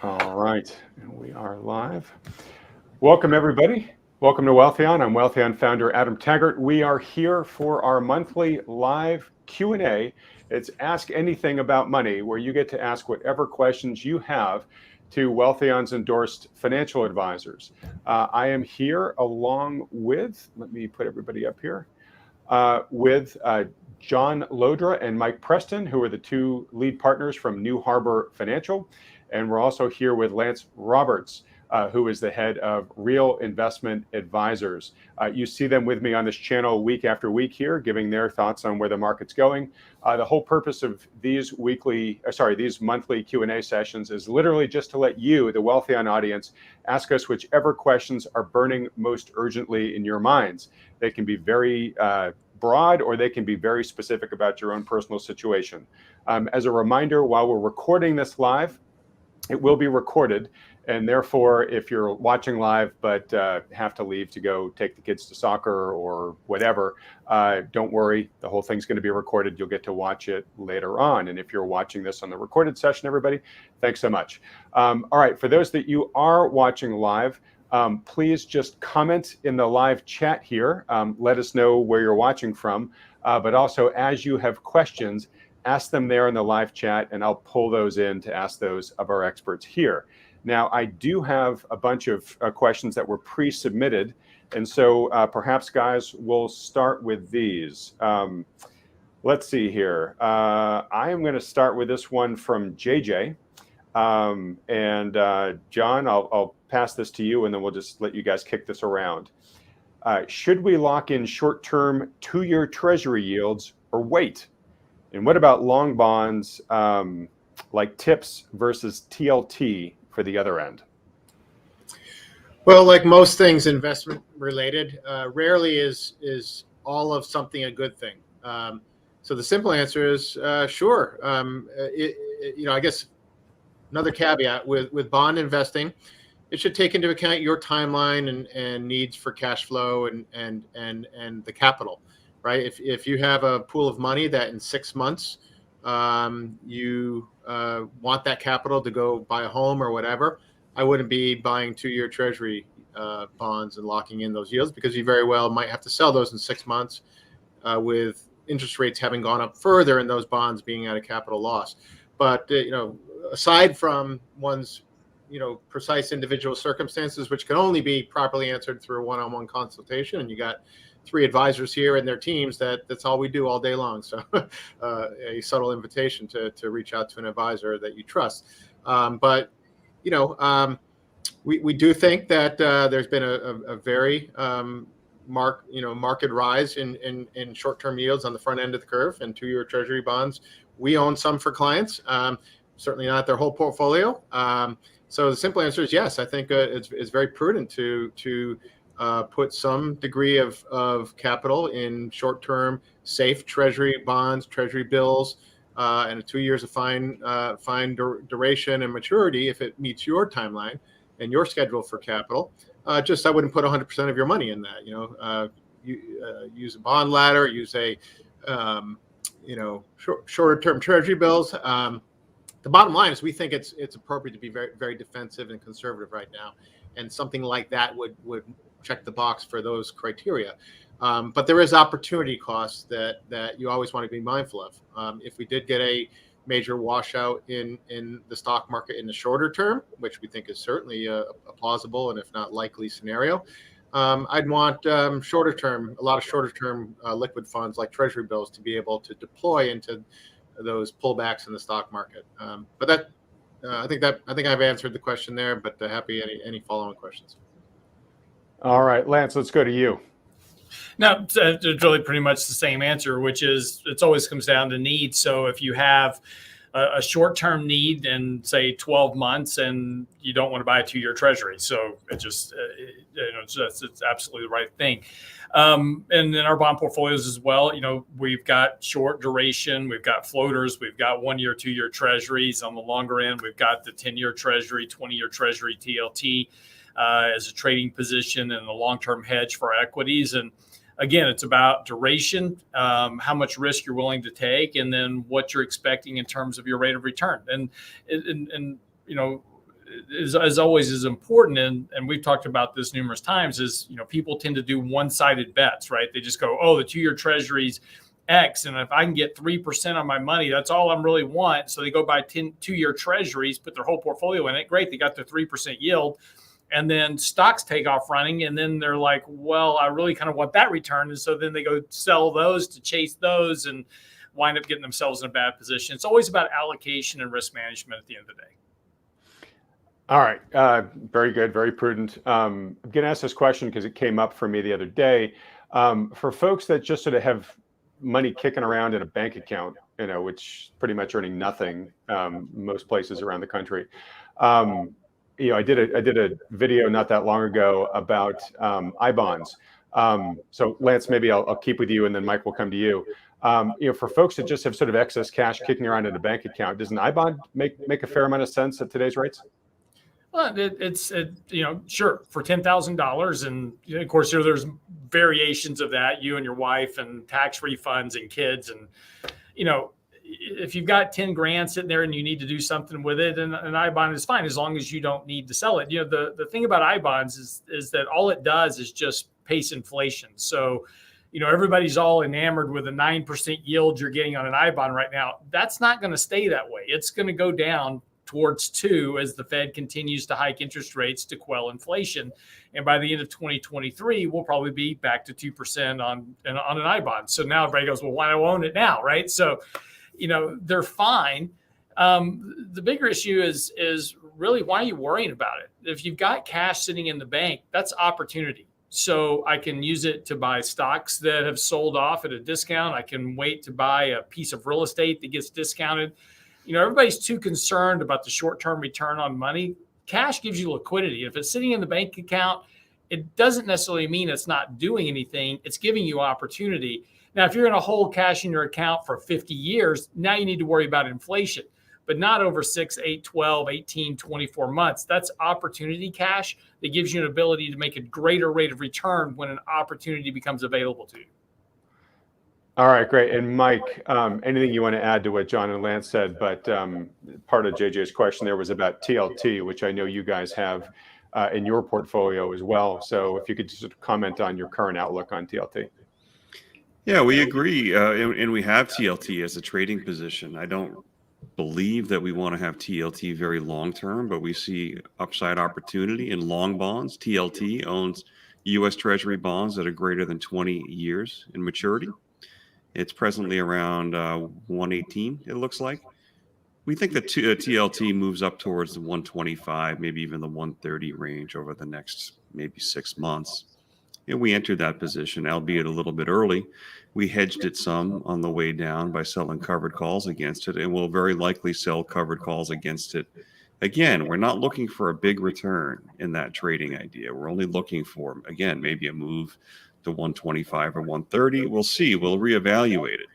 All right, and we are live. Welcome, everybody. Welcome to Wealthion. I'm Wealthion founder Adam Taggart. We are here for our monthly live Q&A. It's Ask Anything About Money, where you get to ask whatever questions you have to Wealthion's endorsed financial advisors. I am here along with, let me put everybody up here, with John Lodra and Mike Preston, who are the two lead partners from New Harbor Financial. And we're also here with Lance Roberts, who is the head of Real Investment Advisors. You see them with me on this channel week after week here, giving their thoughts on where the market's going. The whole purpose of these monthly Q&A sessions is literally just to let you, the Wealthion audience, ask us whichever questions are burning most urgently in your minds. They can be very broad, or they can be very specific about your own personal situation. As a reminder, while we're recording this live, it will be recorded, and therefore, if you're watching live but have to leave to go take the kids to soccer or whatever, don't worry. The whole thing's going to be recorded. You'll get to watch it later on. And if you're watching this on the recorded session, everybody, thanks so much. All right, for those that you are watching live, please just comment in the live chat here. Let us know where you're watching from, but also as you have questions, ask them there in the live chat, and I'll pull those in to ask those of our experts here. Now, I do have a bunch of questions that were pre-submitted, and so perhaps, guys, we'll start with these. Let's see here. I am going to start with this one from JJ. John, I'll pass this to you, and then we'll just let you guys kick this around. Should we lock in short-term 2-year treasury yields or wait? And what about long bonds like TIPS versus TLT for the other end? Well, like most things investment related, rarely is all of something a good thing. So the simple answer is sure. I guess another caveat with bond investing, it should take into account your timeline and needs for cash flow and the capital. Right. If you have a pool of money that in 6 months you want that capital to go buy a home or whatever, I wouldn't be buying 2-year treasury bonds and locking in those yields, because you very well might have to sell those in 6 months with interest rates having gone up further and those bonds being at a capital loss. But aside from one's precise individual circumstances, which can only be properly answered through a one-on-one consultation, and you got 3 advisors here and their teams, that's all we do all day long. So a subtle invitation to reach out to an advisor that you trust. But we do think that there's been a very market rise in short-term yields on the front end of the curve and 2-year treasury bonds. We own some for clients, certainly not their whole portfolio. So the simple answer is yes. I think it's very prudent to put some degree of capital in short-term, safe treasury bonds, treasury bills, and 2 years of fine duration and maturity if it meets your timeline and your schedule for capital. I wouldn't put 100% of your money in that. Use a bond ladder, use a shorter-term treasury bills. The bottom line is we think it's appropriate to be very, very defensive and conservative right now, and something like that would check the box for those criteria. But there is opportunity costs that you always want to be mindful of. If we did get a major washout in the stock market in the shorter term, which we think is certainly a plausible and if not likely scenario, I'd want a lot of shorter term liquid funds like treasury bills to be able to deploy into those pullbacks in the stock market. But that I think I've answered the question there, but happy any follow-on questions. All right, Lance, let's go to you. No, it's really pretty much the same answer, which is it always comes down to need. So if you have a short-term need in, say, 12 months and you don't want to buy a 2-year treasury, so it's absolutely the right thing. And in our bond portfolios as well, we've got short duration, we've got floaters, we've got 1-year, 2-year treasuries. On the longer end, we've got the 10-year treasury, 20-year treasury, TLT. As a trading position and a long-term hedge for equities. And again, it's about duration, how much risk you're willing to take, and then what you're expecting in terms of your rate of return. And is always is important, and we've talked about this numerous times, is, people tend to do one-sided bets, right? They just go, oh, the 2-year treasuries X, and if I can get 3% on my money, that's all I really want. So they go buy 2-year treasuries, put their whole portfolio in it. Great, they got their 3% yield, and then stocks take off running, and then they're like, well, I really kind of want that return, and so then they go sell those to chase those and wind up getting themselves in a bad position. It's always about allocation and risk management at the end of the day. All right. Very good. Very prudent. I'm going to ask this question because it came up for me the other day. For folks that just sort of have money kicking around in a bank account, which pretty much earning nothing, most places around the country. I did a video not that long ago about I-bonds. So Lance, maybe I'll keep with you, and then Mike will come to you. For folks that just have sort of excess cash kicking around in a bank account, does an I-bond make a fair amount of sense at today's rates? Well, it's sure, for $10,000, and of course there's variations of that, you and your wife, and tax refunds and kids, and if you've got 10 grand sitting there and you need to do something with it, and an I-bond is fine as long as you don't need to sell it. The thing about I-bonds is that all it does is just pace inflation. So everybody's all enamored with a 9% yield you're getting on an I-bond right now. That's not going to stay that way. It's going to go down towards 2 as the Fed continues to hike interest rates to quell inflation. And by the end of 2023, we'll probably be back to 2% on an I-bond. So now everybody goes, well, why do I own it now, right? So, they're fine. The bigger issue is really, why are you worrying about it? If you've got cash sitting in the bank, that's opportunity. So I can use it to buy stocks that have sold off at a discount. I can wait to buy a piece of real estate that gets discounted. Everybody's too concerned about the short-term return on money. Cash gives you liquidity. If it's sitting in the bank account, it doesn't necessarily mean it's not doing anything. It's giving you opportunity. Now, if you're going to hold cash in your account for 50 years, now you need to worry about inflation, but not over 6, 8, 12, 18, 24 months. That's opportunity cash that gives you an ability to make a greater rate of return when an opportunity becomes available to you. All right, great. And Mike, anything you want to add to what John and Lance said? But part of JJ's question there was about TLT, which I know you guys have in your portfolio as well. So if you could just comment on your current outlook on TLT. Yeah, we agree. And we have TLT as a trading position. I don't believe that we want to have TLT very long term, but we see upside opportunity in long bonds. TLT owns U.S. Treasury bonds that are greater than 20 years in maturity. It's presently around 118, it looks like. We think that TLT moves up towards the 125, maybe even the 130 range over the next maybe 6 months. And we entered that position, albeit a little bit early. We hedged it some on the way down by selling covered calls against it, and we'll very likely sell covered calls against it. Again, we're not looking for a big return in that trading idea. We're only looking for, again, maybe a move to 125 or 130. We'll see. We'll reevaluate it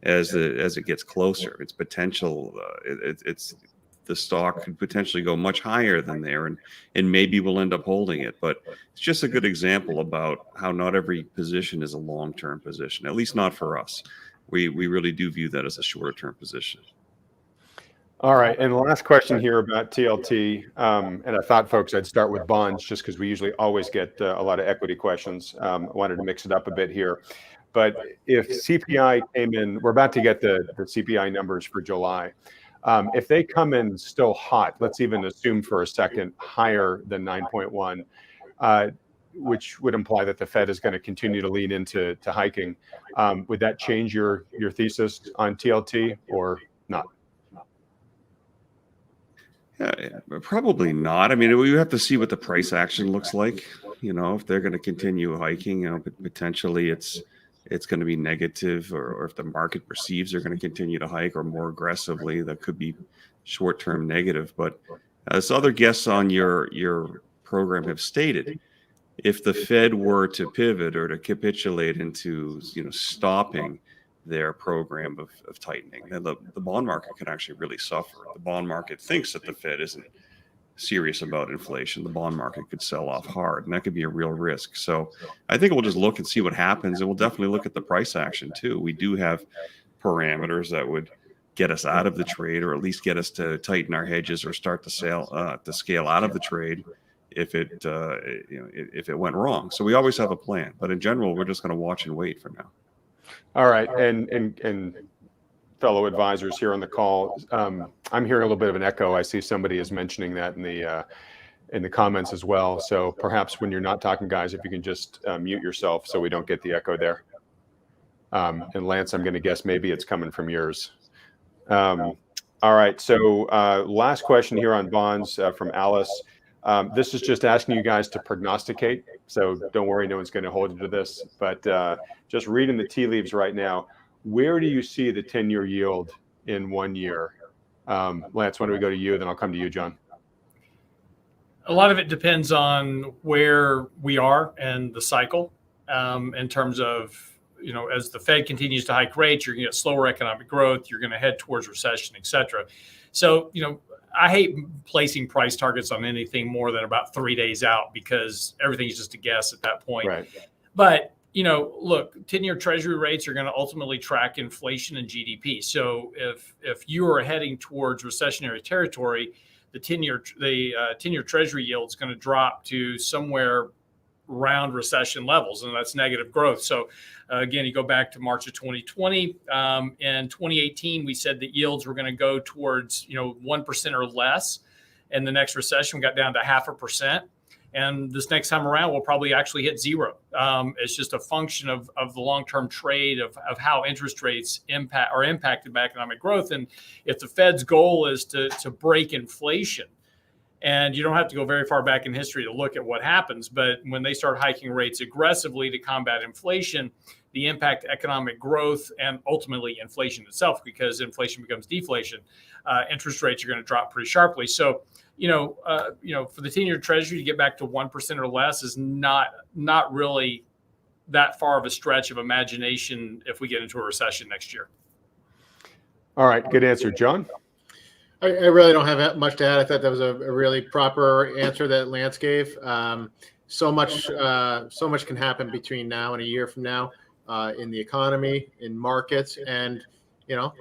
as it gets closer. Its potential, it's the stock could potentially go much higher than there, and maybe we'll end up holding it. But it's just a good example about how not every position is a long-term position, at least not for us. We really do view that as a shorter-term position. All right. And the last question here about TLT. And I thought, folks, I'd start with bonds just because we usually always get a lot of equity questions. I wanted to mix it up a bit here. But if CPI came in, we're about to get the CPI numbers for July. If they come in still hot, let's even assume for a second higher than 9.1, which would imply that the Fed is going to continue to lean into hiking. Would that change your thesis on TLT or not? Yeah, probably not. I mean, we have to see what the price action looks like. If they're going to continue hiking, potentially it's going to be negative, or if the market perceives they're going to continue to hike or more aggressively, that could be short-term negative. But as other guests on your program have stated, if the Fed were to pivot or to capitulate into stopping their program of tightening, then the bond market could actually really suffer. The bond market thinks that the Fed isn't serious about inflation. The bond market could sell off hard, and that could be a real risk. So I think we'll just look and see what happens, and we'll definitely look at the price action too. We do have parameters that would get us out of the trade, or at least get us to tighten our hedges or start to scale out of the trade if it if it went wrong. So we always have a plan, but in general, we're just going to watch and wait for now. All right, and fellow advisors here on the call, I'm hearing a little bit of an echo. I see somebody is mentioning that in the comments as well. So perhaps when you're not talking, guys, if you can just mute yourself so we don't get the echo there. And Lance, I'm going to guess maybe it's coming from yours. All right, so last question here on bonds from Alice. This is just asking you guys to prognosticate. So don't worry, no one's going to hold you to this. But just reading the tea leaves right now, where do you see the 10-year yield in 1 year? Lance, why don't we go to you, then I'll come to you, John. A lot of it depends on where we are in the cycle in terms of, as the Fed continues to hike rates, you're going to get slower economic growth, you're going to head towards recession, et cetera. So, I hate placing price targets on anything more than about 3 days out because everything's just a guess at that point. Right. But, look, 10-year treasury rates are going to ultimately track inflation and GDP. So if you are heading towards recessionary territory, the 10-year treasury yield is going to drop to somewhere around recession levels, and that's negative growth. So again, you go back to March of 2020. In 2018, we said that yields were going to go towards 1% or less. And the next recession, we got down to 0.5%. And this next time around, we'll probably actually hit zero. It's just a function of the long-term trade of how interest rates are impacted by economic growth. And if the Fed's goal is to break inflation, and you don't have to go very far back in history to look at what happens, but when they start hiking rates aggressively to combat inflation, the impact economic growth and ultimately inflation itself, because inflation becomes deflation, interest rates are going to drop pretty sharply. So, for the 10-year treasury to get back to 1% or less is not really that far of a stretch of imagination if we get into a recession next year. All right, good answer, John. I really don't have much to add. I thought that was a really proper answer that Lance gave. So much can happen between now and a year from now in the economy, in markets, and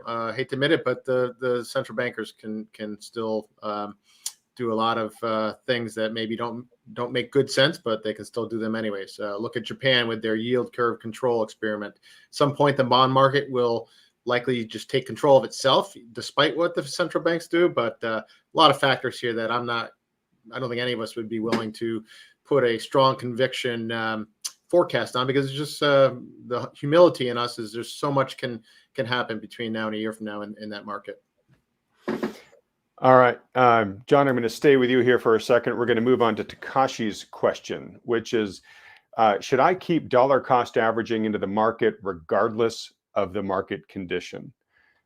I hate to admit it, but the central bankers can still do a lot of things that maybe don't make good sense, but they can still do them anyways. Look at Japan with their yield curve control experiment. At some point, the bond market will likely just take control of itself, despite what the central banks do. But a lot of factors here that I don't think any of us would be willing to put a strong conviction forecast on, because it's just the humility in us is there's so much can happen between now and a year from now in that market. All right, John, I'm going to stay with you here for a second. We're going to move on to Takashi's question, which is, should I keep dollar cost averaging into the market regardless of the market condition?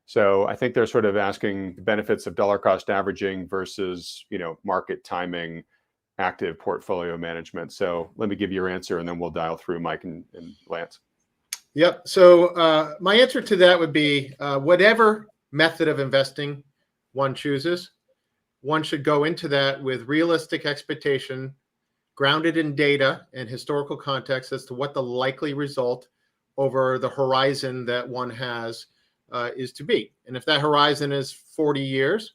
So I think they're sort of asking the benefits of dollar cost averaging versus, market timing, active portfolio management. So let me give you your answer, and then we'll dial through Mike and Lance. Yep. So my answer to that would be whatever method of investing one chooses, one should go into that with realistic expectation, grounded in data and historical context as to what the likely result over the horizon that one has is to be. And if that horizon is 40 years,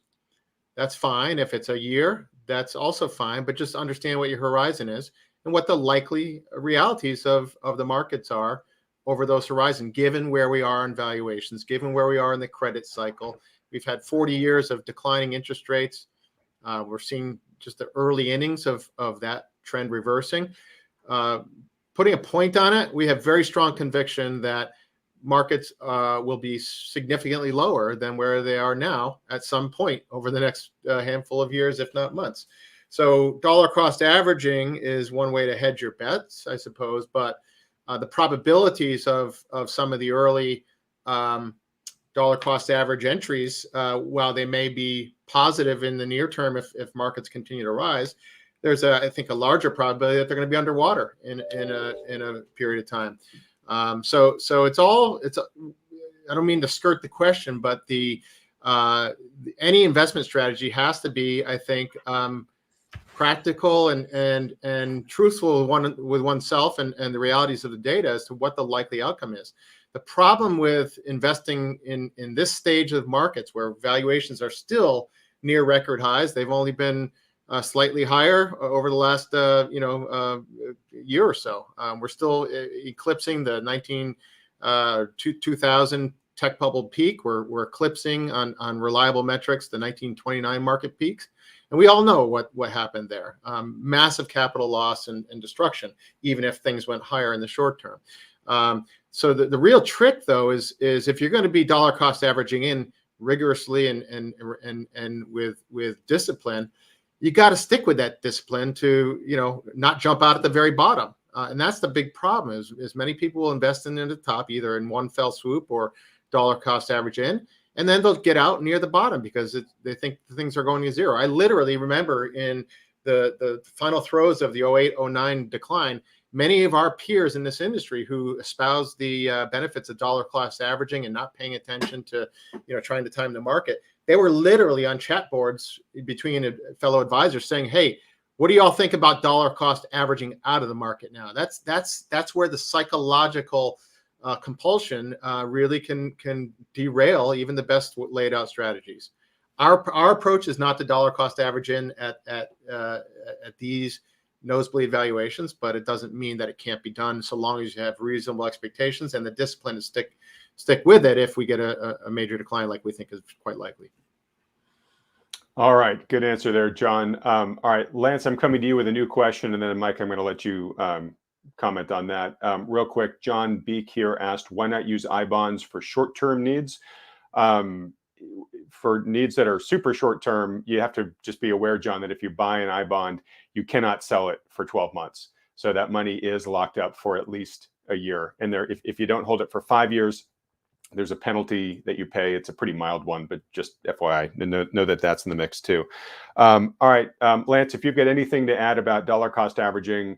that's fine. If it's a year, that's also fine. But just understand what your horizon is and what the likely realities of the markets are over those horizons, given where we are in valuations, given where we are in the credit cycle. We've had 40 years of declining interest rates. We're seeing just the early innings of that trend reversing. Putting a point on it, we have very strong conviction that markets will be significantly lower than where they are now at some point over the next handful of years, if not months. So dollar cost averaging is one way to hedge your bets, I suppose, but the probabilities of some of the early dollar cost average entries, while they may be positive in the near term if markets continue to rise, there's I think a larger probability that they're going to be underwater in a period of time. So I don't mean to skirt the question, but any investment strategy has to be, I think, practical and truthful with oneself and the realities of the data as to what the likely outcome is. The problem with investing in this stage of markets where valuations are still near record highs, they've only been slightly higher over the last year or so. We're still eclipsing the 2000 tech bubble peak. We're eclipsing on reliable metrics the 1929 market peaks. And we all know what happened there. Massive capital loss and destruction, even if things went higher in the short term. So the real trick, though, is if you're going to be dollar cost averaging in rigorously and with discipline, you got to stick with that discipline to not jump out at the very bottom. And that's the big problem is many people will invest in the top either in one fell swoop or dollar cost average in, and then they'll get out near the bottom because they think things are going to zero. I literally remember in the final throes of the 08-09 decline, many of our peers in this industry who espouse the benefits of dollar cost averaging and not paying attention to trying to time the market, they were literally on chat boards between fellow advisors saying, "Hey, what do y'all think about dollar cost averaging out of the market now?" That's where the psychological compulsion really can derail even the best laid out strategies. Our approach is not to dollar cost average in at these nosebleed valuations, but it doesn't mean that it can't be done so long as you have reasonable expectations and the discipline to stick with it if we get a major decline like we think is quite likely. All right, good answer there, John. All right, Lance, I'm coming to you with a new question, and then Mike, I'm going to let you comment on that. Real quick, John Beek here asked, why not use I bonds for short-term needs? For needs that are super short-term, you have to just be aware, John, that if you buy an I bond, you cannot sell it for 12 months. So that money is locked up for at least a year. And if you don't hold it for 5 years, there's a penalty that you pay. It's a pretty mild one, but just FYI, know that that's in the mix too. All right, Lance, if you've got anything to add about dollar cost averaging,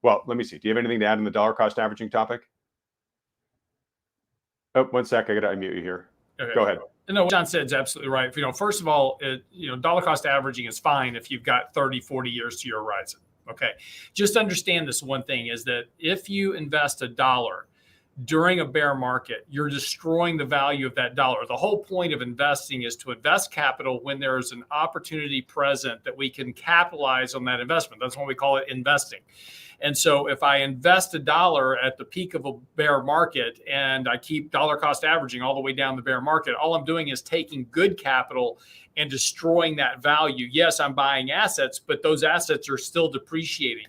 well, let me see. Do you have anything to add on the dollar cost averaging topic? Oh, 1 sec. I got to unmute you here. Okay. Go ahead. No, what John said is absolutely right. First of all, dollar cost averaging is fine if you've got 30, 40 years to your horizon. Okay. Just understand this one thing is that if you invest $1 during a bear market, you're destroying the value of that dollar. The whole point of investing is to invest capital when there's an opportunity present that we can capitalize on that investment. That's why we call it investing. And so if I invest $1 at the peak of a bear market and I keep dollar cost averaging all the way down the bear market, all I'm doing is taking good capital and destroying that value. Yes, I'm buying assets, but those assets are still depreciating.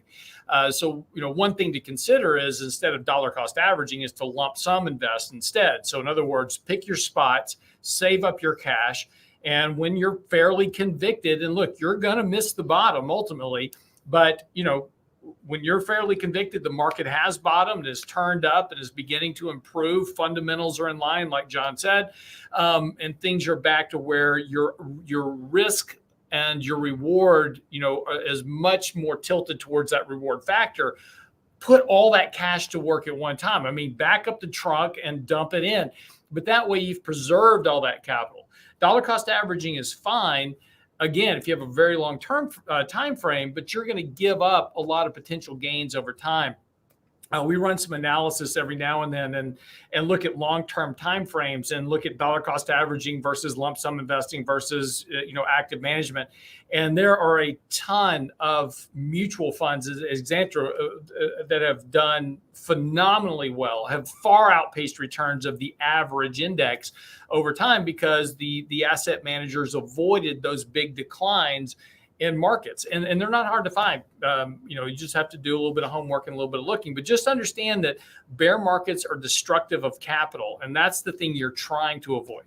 So one thing to consider is instead of dollar cost averaging is to lump sum invest instead. So in other words, pick your spots, save up your cash. And when you're fairly convicted, and look, you're going to miss the bottom ultimately, but when you're fairly convicted, the market has bottomed, is turned up, and is beginning to improve. Fundamentals are in line, like John said, and things are back to where your risk and your reward, is much more tilted towards that reward factor. Put all that cash to work at one time. I mean, back up the trunk and dump it in, but that way you've preserved all that capital. Dollar cost averaging is fine. Again, if you have a very long-term time frame, but you're going to give up a lot of potential gains over time. We run some analysis every now and then and look at long-term time frames and look at dollar cost averaging versus lump sum investing versus active management. And there are a ton of mutual funds, as example, that have done phenomenally well, have far outpaced returns of the average index over time because the asset managers avoided those big declines in markets. And they're not hard to find. You just have to do a little bit of homework and a little bit of looking, but just understand that bear markets are destructive of capital. And that's the thing you're trying to avoid.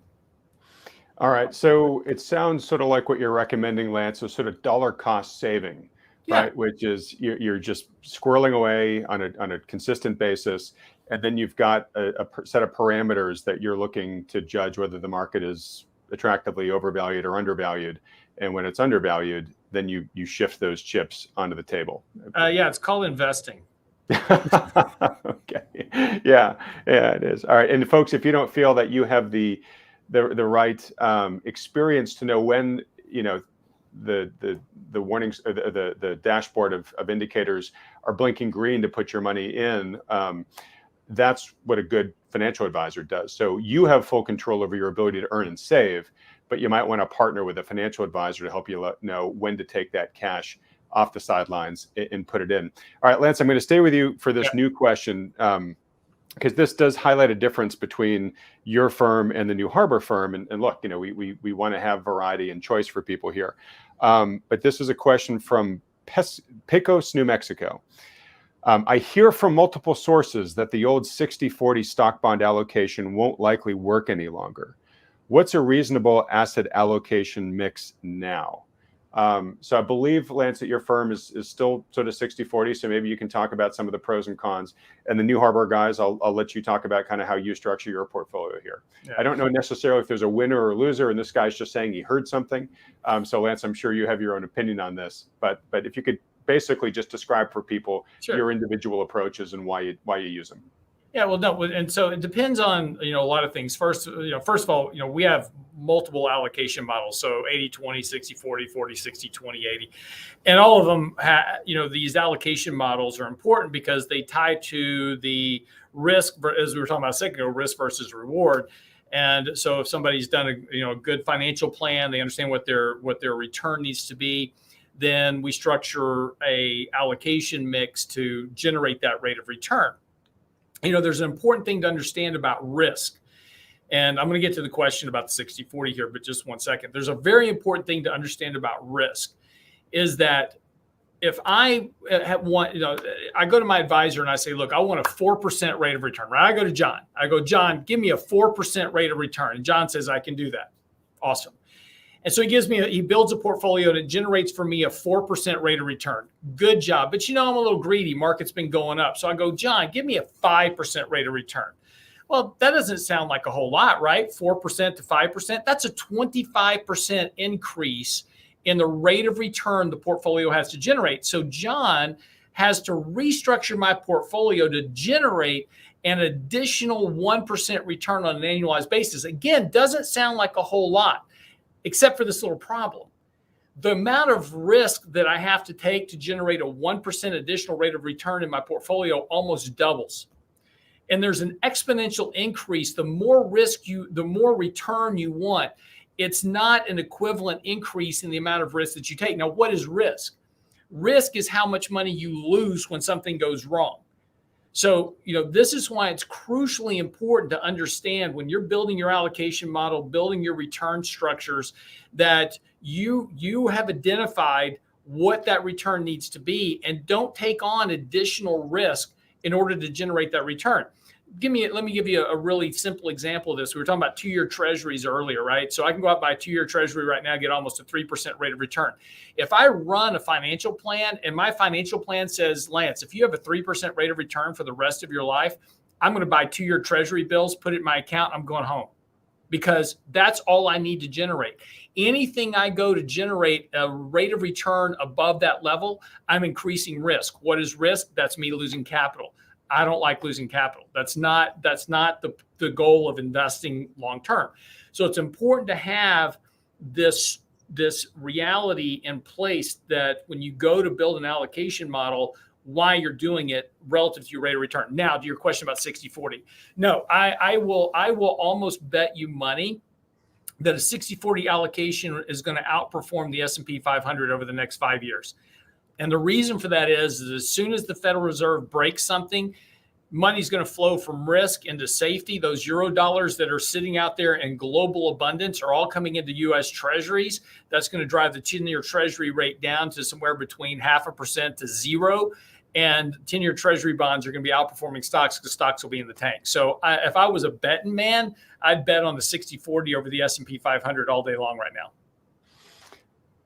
All right. So it sounds sort of like what you're recommending, Lance, so sort of dollar cost saving, right? Which is you're just squirreling away on a consistent basis. And then you've got a set of parameters that you're looking to judge whether the market is attractively overvalued or undervalued. And when it's undervalued, then you shift those chips onto the table. It's called investing. Okay. Yeah, it is. All right. And folks, if you don't feel that you have the right experience to know when, the warnings, the dashboard of indicators are blinking green to put your money in, that's what a good financial advisor does. So you have full control over your ability to earn and save, but you might want to partner with a financial advisor to help you know when to take that cash off the sidelines and put it in. All right, Lance, I'm going to stay with you for this new question, because this does highlight a difference between your firm and the New Harbor firm. And look, you know, we want to have variety and choice for people here. But this is a question from Pecos, New Mexico. I hear from multiple sources that the old 60-40 stock bond allocation won't likely work any longer. What's a reasonable asset allocation mix now? So I believe, Lance, that your firm is still sort of 60-40. So maybe you can talk about some of the pros and cons. And the New Harbor guys, I'll let you talk about kind of how you structure your portfolio here. Yeah. I don't know necessarily if there's a winner or a loser, and this guy's just saying he heard something. So Lance, I'm sure you have your own opinion on this, but if you could basically just describe for people your individual approaches and why you use them. Yeah, well, no, and so it depends on, a lot of things. First of all, we have multiple allocation models. So 80-20, 60-40, 40-60, 20-80. And all of them, these allocation models are important because they tie to the risk, as we were talking about a second ago, risk versus reward. And so if somebody's done a good financial plan, they understand what their return needs to be, then we structure a allocation mix to generate that rate of return. There's an important thing to understand about risk. And I'm going to get to the question about the 60-40 here, but just one second. There's a very important thing to understand about risk is that if I I go to my advisor and I say, look, I want a 4% rate of return, right? I go to John. I go, John, give me a 4% rate of return. And John says, I can do that. Awesome. And so he builds a portfolio that generates for me a 4% rate of return. Good job. But I'm a little greedy. Market's been going up. So I go, John, give me a 5% rate of return. Well, that doesn't sound like a whole lot, right? 4% to 5%. That's a 25% increase in the rate of return the portfolio has to generate. So John has to restructure my portfolio to generate an additional 1% return on an annualized basis. Again, doesn't sound like a whole lot, except for this little problem. The amount of risk that I have to take to generate a 1% additional rate of return in my portfolio almost doubles. And there's an exponential increase. The more risk the more return you want. It's not an equivalent increase in the amount of risk that you take. Now, what is risk? Risk is how much money you lose when something goes wrong. So, this is why it's crucially important to understand when you're building your allocation model, building your return structures, that you have identified what that return needs to be and don't take on additional risk in order to generate that return. Let me give you a really simple example of this. We were talking about 2-year treasuries earlier, right? So I can go out and buy a 2-year treasury right now, get almost a 3% rate of return. If I run a financial plan and my financial plan says, Lance, if you have a 3% rate of return for the rest of your life, I'm going to buy 2-year treasury bills, put it in my account, I'm going home, because that's all I need to generate. Anything I go to generate a rate of return above that level, I'm increasing risk. What is risk? That's me losing capital. I don't like losing capital. That's not the goal of investing long term. So it's important to have this reality in place that when you go to build an allocation model, why you're doing it relative to your rate of return. Now, to your question about 60-40. No, I will almost bet you money that a 60-40 allocation is going to outperform the S&P 500 over the next 5 years. And the reason for that is as soon as the Federal Reserve breaks something, money's going to flow from risk into safety. Those euro dollars that are sitting out there in global abundance are all coming into U.S. treasuries. That's going to drive the 10-year treasury rate down to somewhere between 0.5% to 0%. And 10-year treasury bonds are going to be outperforming stocks because stocks will be in the tank. So if I was a betting man, I'd bet on the 60-40 over the S&P 500 all day long right now.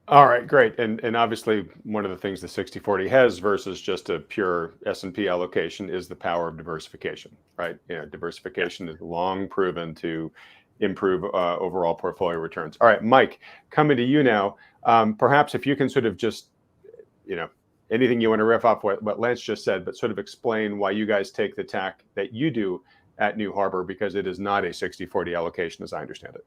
All right, great. And obviously one of the things the 60-40 has versus just a pure S&P allocation is the power of diversification, right? Diversification is long proven to improve overall portfolio returns. All right, Mike, coming to you now. Perhaps if you can sort of just, anything you want to riff off what Lance just said, but sort of explain why you guys take the tack that you do at New Harbor, because it is not a 60-40 allocation as I understand it.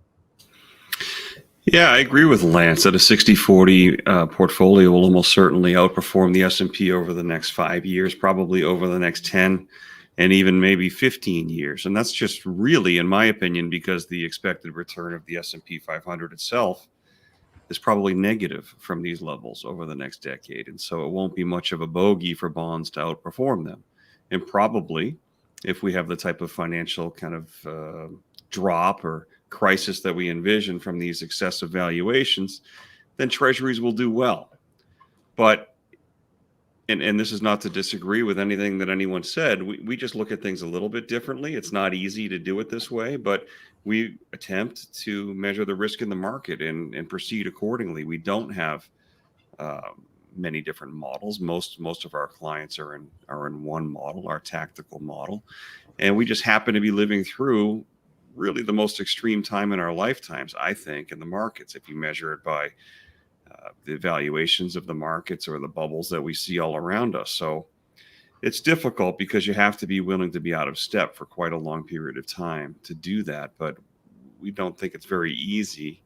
Yeah, I agree with Lance that a 60-40 portfolio will almost certainly outperform the S&P over the next 5 years, probably over the next 10. and even maybe 15 years. And that's just really, in my opinion, because the expected return of the S&P 500 itself is probably negative from these levels over the next decade. And so it won't be much of a bogey for bonds to outperform them. And probably, if we have the type of financial kind of drop or crisis that we envision from these excessive valuations, then treasuries will do well. But and this is not to disagree with anything that anyone said. We just look at things a little bit differently. It's not easy to do it this way, but we attempt to measure the risk in the market and proceed accordingly. We don't have many different models. Most of our clients are in one model, our tactical model, and we just happen to be living through really the most extreme time in our lifetimes, I think, in the markets, if you measure it by the valuations of the markets or the bubbles that we see all around us. So it's difficult because you have to be willing to be out of step for quite a long period of time to do that. But we don't think it's very easy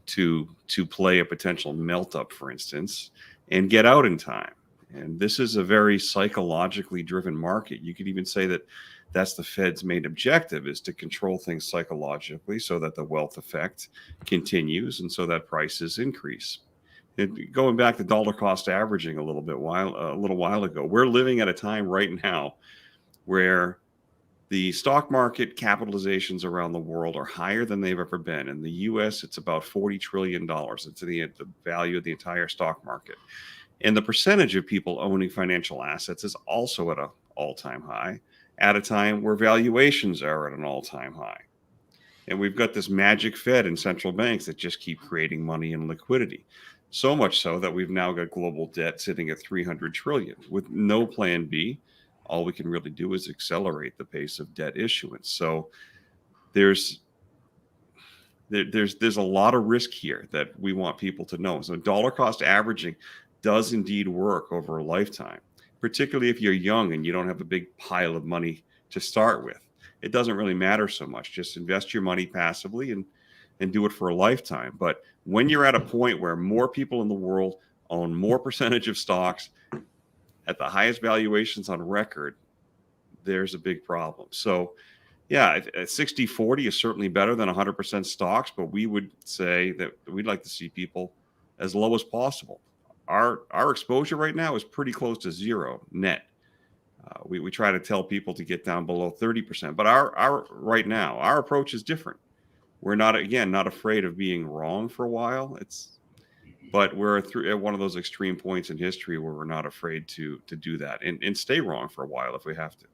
to play a potential melt up, for instance, and get out in time. And this is a very psychologically driven market. You could even say that that's the Fed's main objective, is to control things psychologically so that the wealth effect continues and so that prices increase. Going back to dollar cost averaging a little while ago, we're living at a time right now where the stock market capitalizations around the world are higher than they've ever been. In the U.S., it's about $40 trillion. It's the value of the entire stock market. And the percentage of people owning financial assets is also at an all-time high, at a time where valuations are at an all-time high. And we've got this magic Fed and central banks that just keep creating money and liquidity. So much so that we've now got global debt sitting at $300 trillion with no plan B. All we can really do is accelerate the pace of debt issuance. So there's a lot of risk here that we want people to know. So dollar cost averaging does indeed work over a lifetime, particularly if you're young and you don't have a big pile of money to start with. It doesn't really matter so much. Just invest your money passively and do it for a lifetime. But when you're at a point where more people in the world own more percentage of stocks at the highest valuations on record, there's a big problem. So yeah, 60-40 is certainly better than 100% stocks, but we would say that we'd like to see people as low as possible. Our exposure right now is pretty close to zero net. We try to tell people to get down below 30%, but our right now, our approach is different. We're not afraid of being wrong for a while. But we're at one of those extreme points in history where we're not afraid to do that and stay wrong for a while if we have to.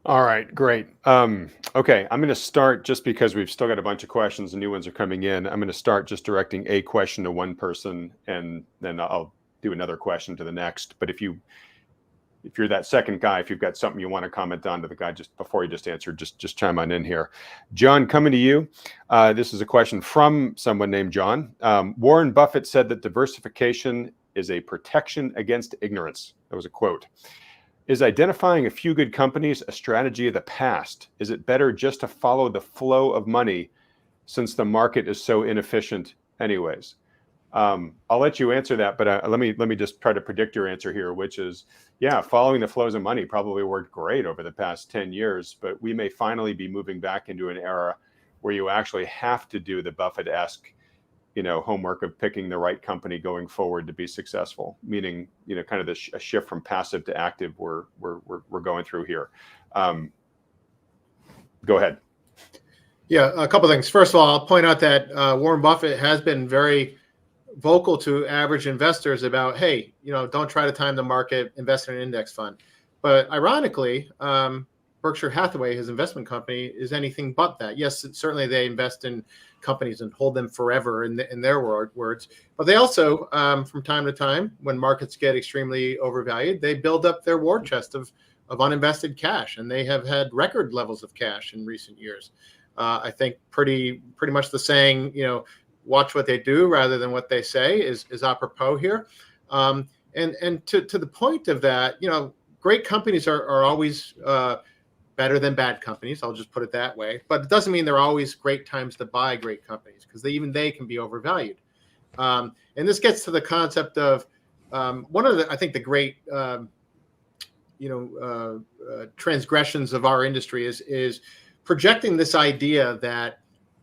All right, great. Okay, I'm going to start, just because we've still got a bunch of questions and new ones are coming in. I'm going to start just directing a question to one person, and then I'll do another question to the next. But if you're that second guy, if you've got something you want to comment on to the guy just before you just answered, just chime on in here. John, coming to you. This is a question from someone named John. Warren Buffett said that diversification is a protection against ignorance. That was a quote. Is identifying a few good companies a strategy of the past? Is it better just to follow the flow of money since the market is so inefficient anyways? I'll let you answer that, but let me just try to predict your answer here, which is, yeah, following the flows of money probably worked great over the past 10 years, but we may finally be moving back into an era where you actually have to do the Buffett-esque, homework of picking the right company going forward to be successful. Meaning, kind of a shift from passive to active we're going through here. Go ahead. Yeah, a couple of things. First of all, I'll point out that Warren Buffett has been very vocal to average investors about, hey, don't try to time the market, invest in an index fund. But ironically, Berkshire Hathaway, his investment company, is anything but that. Yes, certainly they invest in companies and hold them forever in their words. But they also, from time to time, when markets get extremely overvalued, they build up their war chest of uninvested cash. And they have had record levels of cash in recent years. I think pretty much the saying, watch what they do rather than what they say is apropos here. And to the point of that, great companies are always better than bad companies. I'll just put it that way. But it doesn't mean there are always great times to buy great companies, because even they can be overvalued. And this gets to the concept of one of the, I think, the great transgressions of our industry is projecting this idea that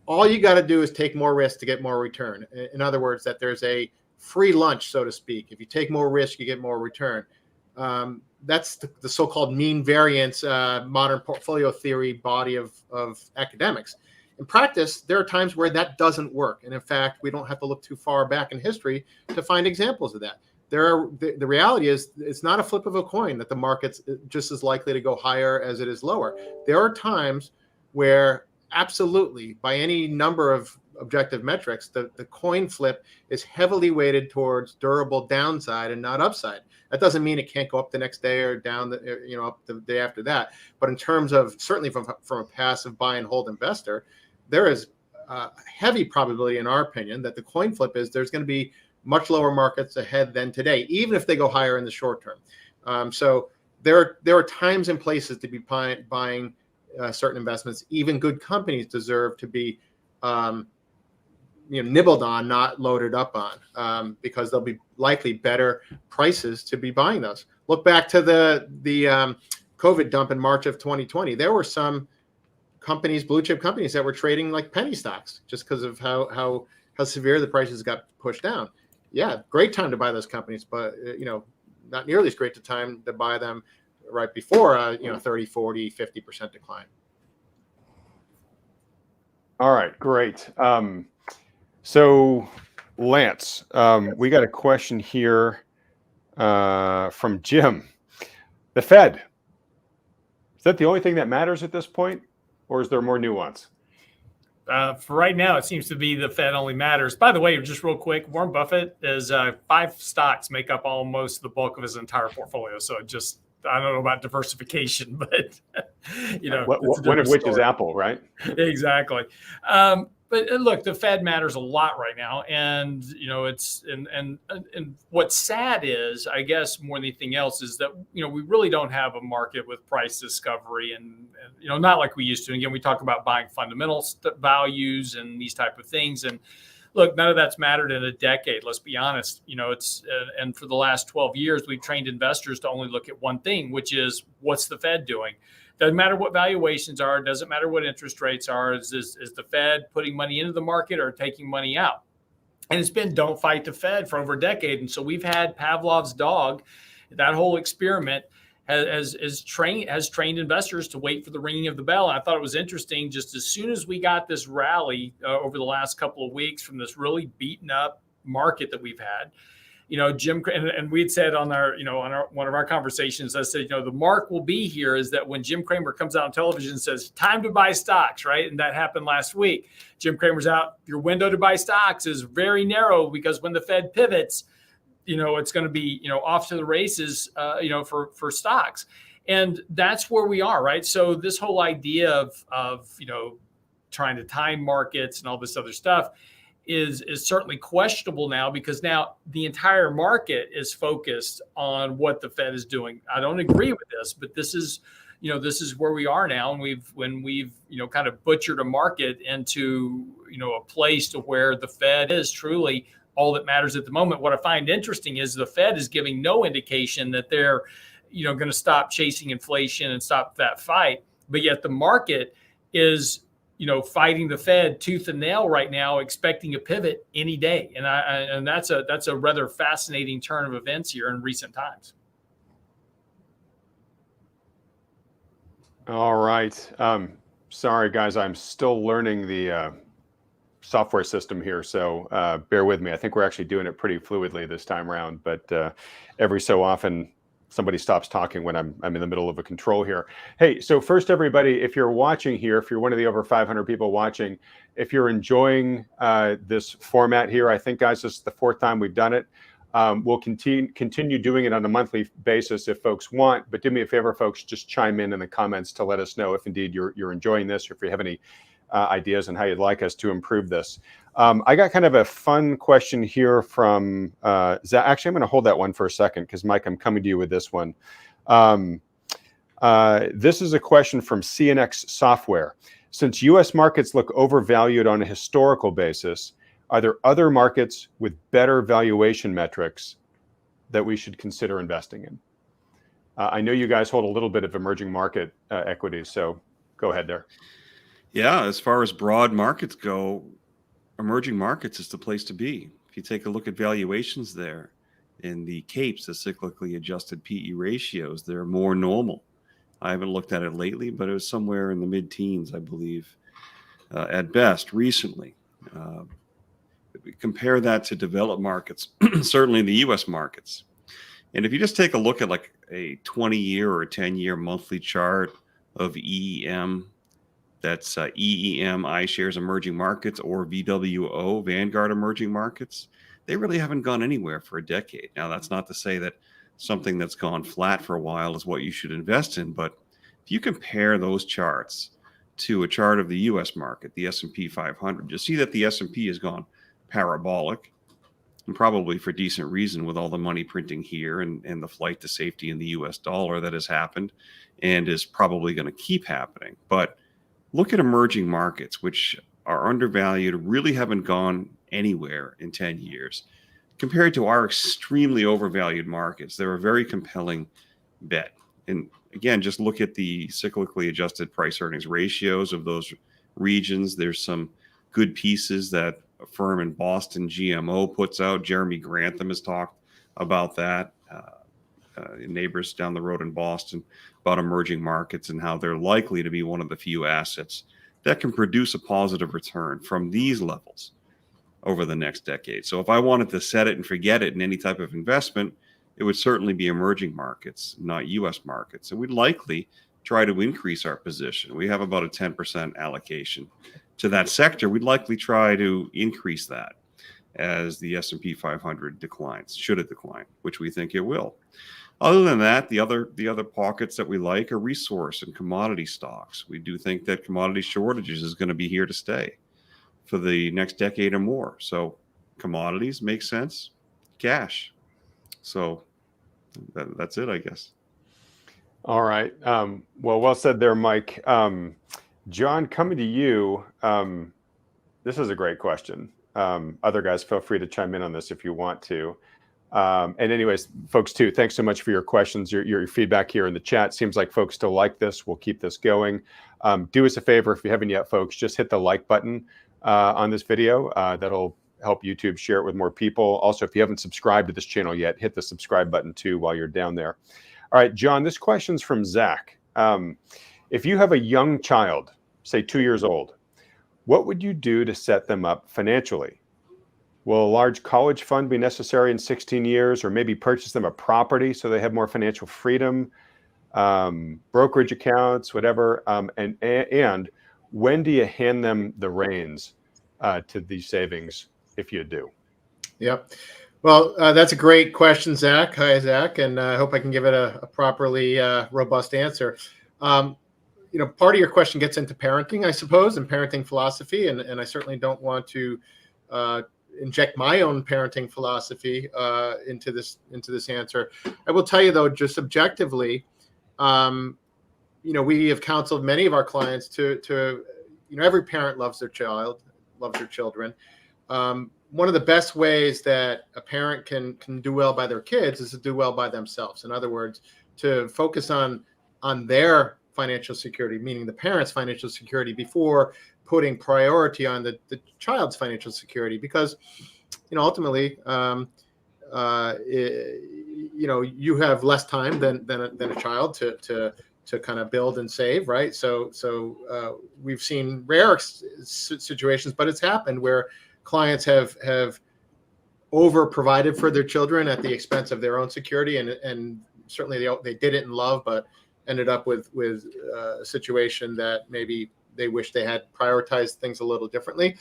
all you got to do is take more risk to get more return. In other words, that there's a free lunch, so to speak. If you take more risk, you get more return. That's the so-called mean variance, modern portfolio theory body of academics. In practice, there are times where that doesn't work. And in fact, we don't have to look too far back in history to find examples of that. The reality is it's not a flip of a coin that the market's just as likely to go higher as it is lower. There are times where absolutely, by any number of objective metrics, the coin flip is heavily weighted towards durable downside and not upside. That doesn't mean it can't go up the next day or down up the day after that. But in terms of certainly from a passive buy and hold investor, there is a heavy probability, in our opinion, that the coin flip is there's going to be much lower markets ahead than today, even if they go higher in the short term. So there are times and places to be buying certain investments. Even good companies deserve to be nibbled on, not loaded up on, because there'll be likely better prices to be buying those. Look back to the COVID dump in March of 2020. There were some companies, blue chip companies, that were trading like penny stocks just because of how severe the prices got pushed down. Yeah, great time to buy those companies, but not nearly as great a time to buy them right before 30, 40, 50% decline. All right, great. So Lance, we got a question here from Jim. The Fed, is that the only thing that matters at this point, or is there more nuance? For right now, it seems to be the Fed only matters. By the way, just real quick, Warren Buffett is 5 stocks make up almost the bulk of his entire portfolio. So I don't know about diversification, but one of which is Apple, right? Exactly. But look, the Fed matters a lot right now, and it's and what's sad is, I guess more than anything else, is that we really don't have a market with price discovery, and not like we used to. Again, we talk about buying fundamental values and these type of things, and look, none of that's mattered in a decade. Let's be honest. And for the last 12 years, we've trained investors to only look at one thing, which is what's the Fed doing. Doesn't matter what valuations are. Doesn't matter what interest rates are. Is the Fed putting money into the market or taking money out? And it's been don't fight the Fed for over a decade. And so we've had Pavlov's dog. That whole experiment has trained investors to wait for the ringing of the bell. And I thought it was interesting. Just as soon as we got this rally over the last couple of weeks from this really beaten up market that we've had, Jim, and we'd said on our one of our conversations, I said, the mark will be here is that when Jim Cramer comes out on television and says, time to buy stocks, right? And that happened last week. Jim Cramer's out. Your window to buy stocks is very narrow because when the Fed pivots, it's going to be, off to the races, for stocks. And that's where we are, right? So this whole idea of trying to time markets and all this other stuff is certainly questionable now, because now the entire market is focused on what the Fed is doing. I don't agree with this, but this is where we are now. And we've kind of butchered a market into, a place to where the Fed is truly all that matters at the moment. What I find interesting is the Fed is giving no indication that they're, going to stop chasing inflation and stop that fight. But yet the market is, fighting the Fed tooth and nail right now, expecting a pivot any day. And that's a rather fascinating turn of events here in recent times. All right. Sorry, guys, I'm still learning the software system here, so bear with me. I think we're actually doing it pretty fluidly this time around, but every so often somebody stops talking when I'm in the middle of a control here. Hey, so first, everybody, if you're watching here, if you're one of the over 500 people watching, if you're enjoying this format here, I think, guys, this is the 4th time we've done it. We'll continue doing it on a monthly basis if folks want, but do me a favor, folks, just chime in the comments to let us know if indeed you're enjoying this, or if you have any ideas on how you'd like us to improve this. I got kind of a fun question here from Zach. Actually, I'm going to hold that one for a second because, Mike, I'm coming to you with this one. This is a question from CNX Software. Since U.S. markets look overvalued on a historical basis, are there other markets with better valuation metrics that we should consider investing in? I know you guys hold a little bit of emerging market equities, so go ahead there. Yeah, as far as broad markets go, emerging markets is the place to be. If you take a look at valuations there in the CAPEs, the cyclically adjusted PE ratios, they're more normal. I haven't looked at it lately, but it was somewhere in the mid-teens, I believe, at best recently. Compare that to developed markets, certainly the U.S. markets. And if you just take a look at like a 20-year or a 10-year monthly chart of EEM, that's EEM, iShares Emerging Markets, or VWO, Vanguard Emerging Markets, they really haven't gone anywhere for a decade. Now, that's not to say that something that's gone flat for a while is what you should invest in, but if you compare those charts to a chart of the U.S. market, the S&P 500, you'll see that the S&P has gone parabolic, and probably for decent reason with all the money printing here and the flight to safety in the U.S. dollar that has happened and is probably going to keep happening. But look at emerging markets, which are undervalued, really haven't gone anywhere in 10 years. Compared to our extremely overvalued markets, they're a very compelling bet. And again, just look at the cyclically adjusted price earnings ratios of those regions. There's some good pieces that a firm in Boston, GMO, puts out. Jeremy Grantham has talked about that. Neighbors down the road in Boston, about emerging markets and how they're likely to be one of the few assets that can produce a positive return from these levels over the next decade. So if I wanted to set it and forget it in any type of investment, it would certainly be emerging markets, not U.S. markets. And we'd likely try to increase our position. We have about a 10% allocation to that sector. We'd likely try to increase that as the S&P 500 declines, should it decline, which we think it will. Other than that, the other pockets that we like are resource and commodity stocks. We do think that commodity shortages is going to be here to stay for the next decade or more. So commodities make sense, cash. So that's it, I guess. All right. Well said there, Mike. John, coming to you, this is a great question. Other guys, feel free to chime in on this if you want to. And anyways, folks too, thanks so much for your questions, your feedback here in the chat. Seems like folks still like this. We'll keep this going. Do us a favor, if you haven't yet, folks, just hit the like button on this video. That'll help YouTube share it with more people. Also, if you haven't subscribed to this channel yet, hit the subscribe button too while you're down there. All right, John, this question's from Zach. If you have a young child, say 2 years old, what would you do to set them up financially? Will a large college fund be necessary in 16 years, or maybe purchase them a property so they have more financial freedom, brokerage accounts, whatever? And when do you hand them the reins to these savings if you do? Yep. Well, that's a great question, Zach. Hi, Zach, and I hope I can give it a properly robust answer. Part of your question gets into parenting, I suppose, and parenting philosophy, and I certainly don't want to inject my own parenting philosophy into this answer. I will tell you, though, just objectively, we have counseled many of our clients to every parent loves their child, loves their children. One of the best ways that a parent can do well by their kids is to do well by themselves. In other words, to focus on their financial security, meaning the parent's financial security, before putting priority on the child's financial security, because ultimately you have less time than a child to kind of build and save, right? So we've seen rare situations, but it's happened where clients have over provided for their children at the expense of their own security, and certainly they did it in love, but ended up with a situation that maybe they wish they had prioritized things a little differently.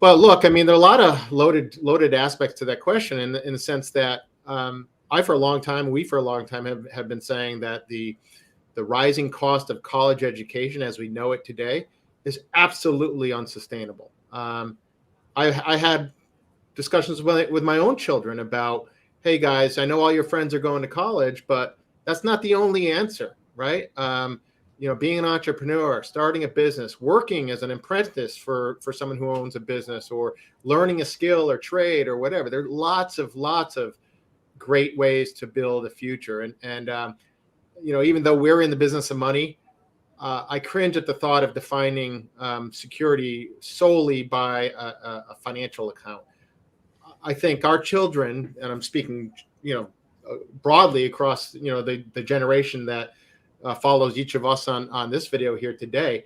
But look, I mean, there are a lot of loaded aspects to that question in the sense that we for a long time have been saying that the rising cost of college education as we know it today is absolutely unsustainable. I had discussions with my own children about, hey guys, I know all your friends are going to college, but that's not the only answer, right? Being an entrepreneur, starting a business, working as an apprentice for someone who owns a business, or learning a skill or trade or whatever. There are lots of great ways to build a future. And even though we're in the business of money, I cringe at the thought of defining security solely by a financial account. I think our children, and I'm speaking, broadly across, the generation that follows each of us on this video here today.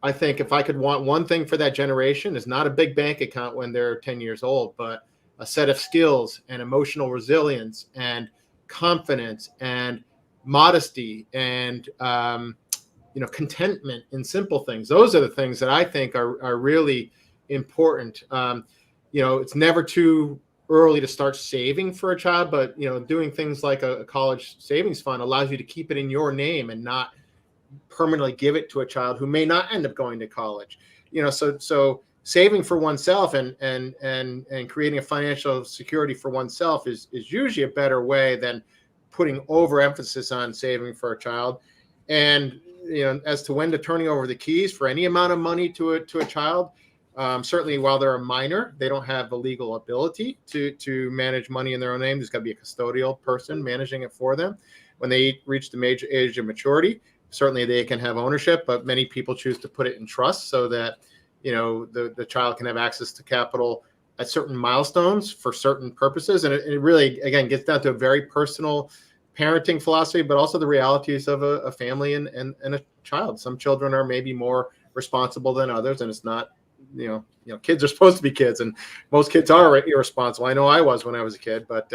I think if I could want one thing for that generation, is not a big bank account when they're 10 years old, but a set of skills and emotional resilience and confidence and modesty and contentment in simple things. Those are the things that I think are really important. It's never too early to start saving for a child, but doing things like a college savings fund allows you to keep it in your name and not permanently give it to a child who may not end up going to college. So saving for oneself and creating a financial security for oneself is usually a better way than putting overemphasis on saving for a child. And as to when to turning over the keys for any amount of money to a child, certainly while they're a minor, they don't have the legal ability to manage money in their own name. There's got to be a custodial person managing it for them. When they reach the major age of maturity, certainly they can have ownership, but many people choose to put it in trust so that the child can have access to capital at certain milestones for certain purposes. And it really, again, gets down to a very personal parenting philosophy, but also the realities of a family and a child. Some children are maybe more responsible than others, and it's not, kids are supposed to be kids, and most kids are irresponsible. I know I was when I was a kid, but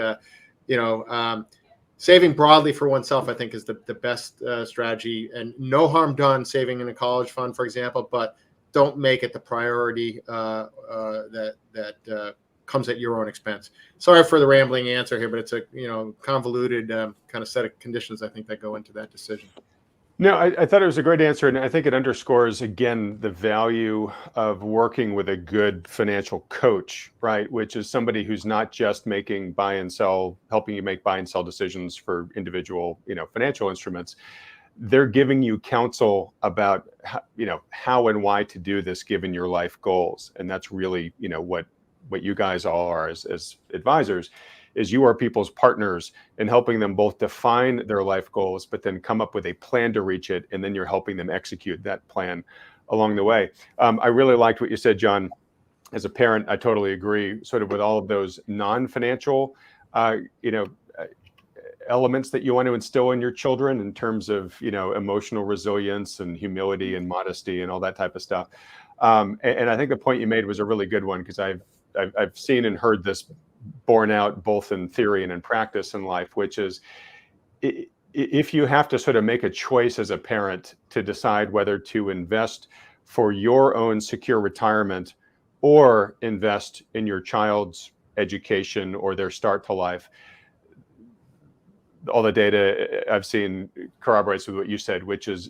saving broadly for oneself, I think, is the best strategy, and no harm done saving in a college fund, for example, but don't make it the priority that comes at your own expense. Sorry for the rambling answer here, but it's a convoluted kind of set of conditions, I think, that go into that decision. No, I thought it was a great answer, and I think it underscores again the value of working with a good financial coach, right? Which is somebody who's not just making buy and sell, helping you make buy and sell decisions for individual, financial instruments. They're giving you counsel about how and why to do this given your life goals, and that's really what you guys all are as advisors. Is you are people's partners in helping them both define their life goals, but then come up with a plan to reach it, and then you're helping them execute that plan along the way. I really liked what you said, John. As a parent, I totally agree. Sort of with all of those non-financial, elements that you want to instill in your children in terms of emotional resilience and humility and modesty and all that type of stuff. And I think the point you made was a really good one, because I've seen and heard this borne out both in theory and in practice in life, which is if you have to sort of make a choice as a parent to decide whether to invest for your own secure retirement or invest in your child's education or their start to life, all the data I've seen corroborates with what you said, which is,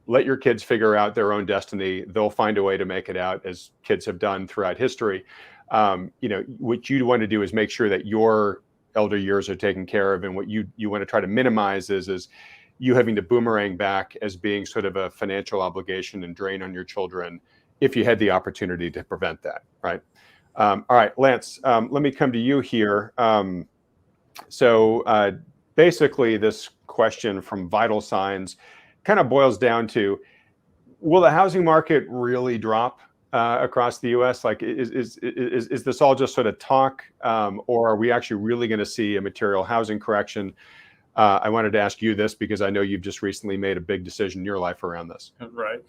let your kids figure out their own destiny. They'll find a way to make it out, as kids have done throughout history. What you want to do is make sure that your elder years are taken care of, and what you want to try to minimize is you having to boomerang back as being sort of a financial obligation and drain on your children if you had the opportunity to prevent that, right? All right, Lance, let me come to you here. So basically this question from Vital Signs kind of boils down to, will the housing market really drop across the U.S.? Like, is this all just sort of talk, or are we actually really going to see a material housing correction? I wanted to ask you this because I know you've just recently made a big decision in your life around this. Right.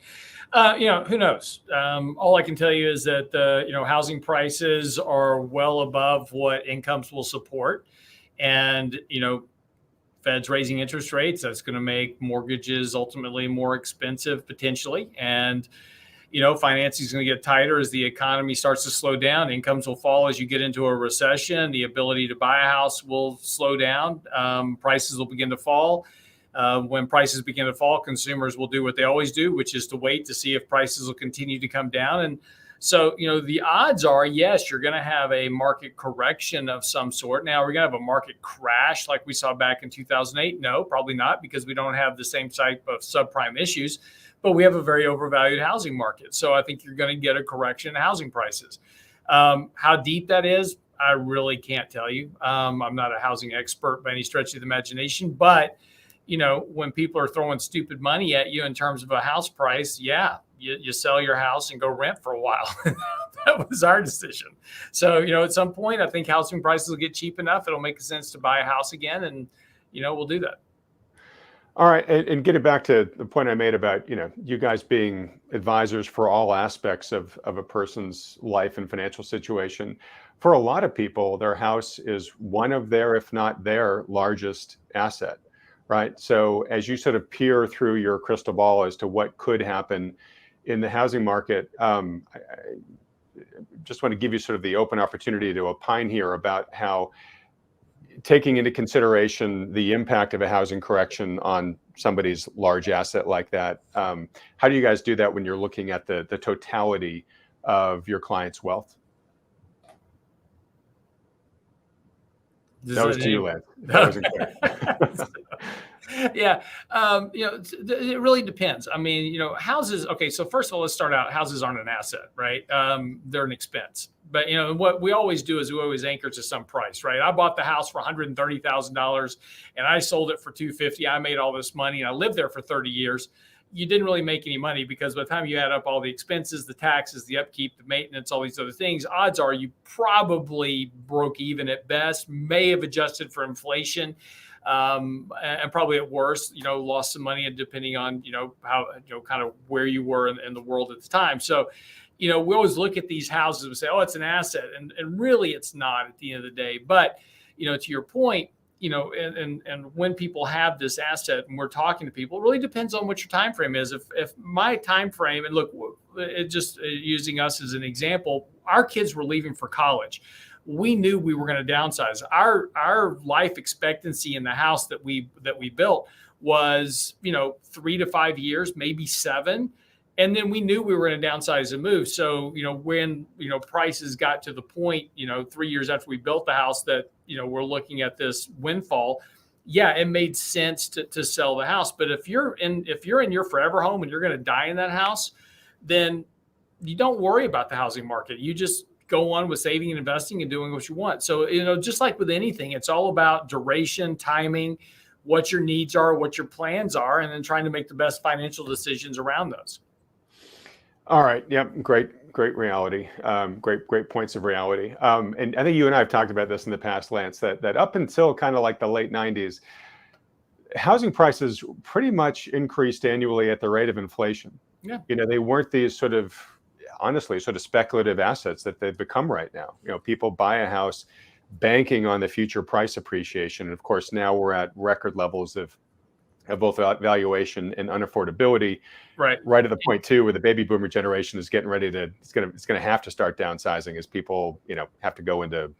Who knows? All I can tell you is that housing prices are well above what incomes will support. And, Fed's raising interest rates. That's going to make mortgages ultimately more expensive potentially. And, financing is going to get tighter as the economy starts to slow down. Incomes will fall as you get into a recession. The ability to buy a house will slow down. Prices will begin to fall. When prices begin to fall, consumers will do what they always do, which is to wait to see if prices will continue to come down. And so, the odds are, yes, you're going to have a market correction of some sort. Now, we're going to have a market crash like we saw back in 2008. No, probably not, because we don't have the same type of subprime issues, but we have a very overvalued housing market. So I think you're going to get a correction in housing prices. How deep that is, I really can't tell you. I'm not a housing expert by any stretch of the imagination, but when people are throwing stupid money at you in terms of a house price, yeah, you sell your house and go rent for a while. That was our decision. So, at some point, I think housing prices will get cheap enough. It'll make sense to buy a house again. And, we'll do that. All right. And getting back to the point I made about, you guys being advisors for all aspects of a person's life and financial situation. For a lot of people, their house is one of their, if not their largest asset, right? So as you sort of peer through your crystal ball as to what could happen in the housing market, I just want to give you sort of the open opportunity to opine here about how, taking into consideration the impact of a housing correction on somebody's large asset like that, how do you guys do that when you're looking at the totality of your client's wealth? That was to you, Lance. That wasn't clear. Yeah. It really depends. I mean, houses, okay. So first of all, let's start out. Houses aren't an asset, right? They're an expense, but what we always do is we always anchor to some price, right? I bought the house for $130,000 and I sold it for $250,000. I made all this money and I lived there for 30 years. You didn't really make any money because by the time you add up all the expenses, the taxes, the upkeep, the maintenance, all these other things, odds are you probably broke even at best, may have adjusted for inflation. And probably at worst, lost some money, and depending on, how, kind of where you were in the world at the time. So, we always look at these houses and say, oh, it's an asset. And really it's not at the end of the day. But, to your point, and when people have this asset and we're talking to people, it really depends on what your time frame is. If my time frame, and look, it just using us as an example, our kids were leaving for college. We knew we were going to downsize. Our life expectancy in the house that we built was 3 to 5 years, maybe 7. And then we knew we were going to downsize and move. So, when, prices got to the point, 3 years after we built the house that, we're looking at this windfall, yeah, it made sense to sell the house. But if you're in your forever home and you're going to die in that house, then you don't worry about the housing market. You just go on with saving and investing and doing what you want. So, just like with anything, it's all about duration, timing, what your needs are, what your plans are, and then trying to make the best financial decisions around those. All right. Yep. Great reality. Great points of reality. And I think you and I have talked about this in the past, Lance, that up until kind of like the late 90s, housing prices pretty much increased annually at the rate of inflation. Yeah. They weren't these honestly, sort of speculative assets that they've become right now. People buy a house banking on the future price appreciation. And of course, now we're at record levels of both valuation and unaffordability. Right at the point too, where the baby boomer generation is getting ready to, it's going to have to start downsizing as people, have to go into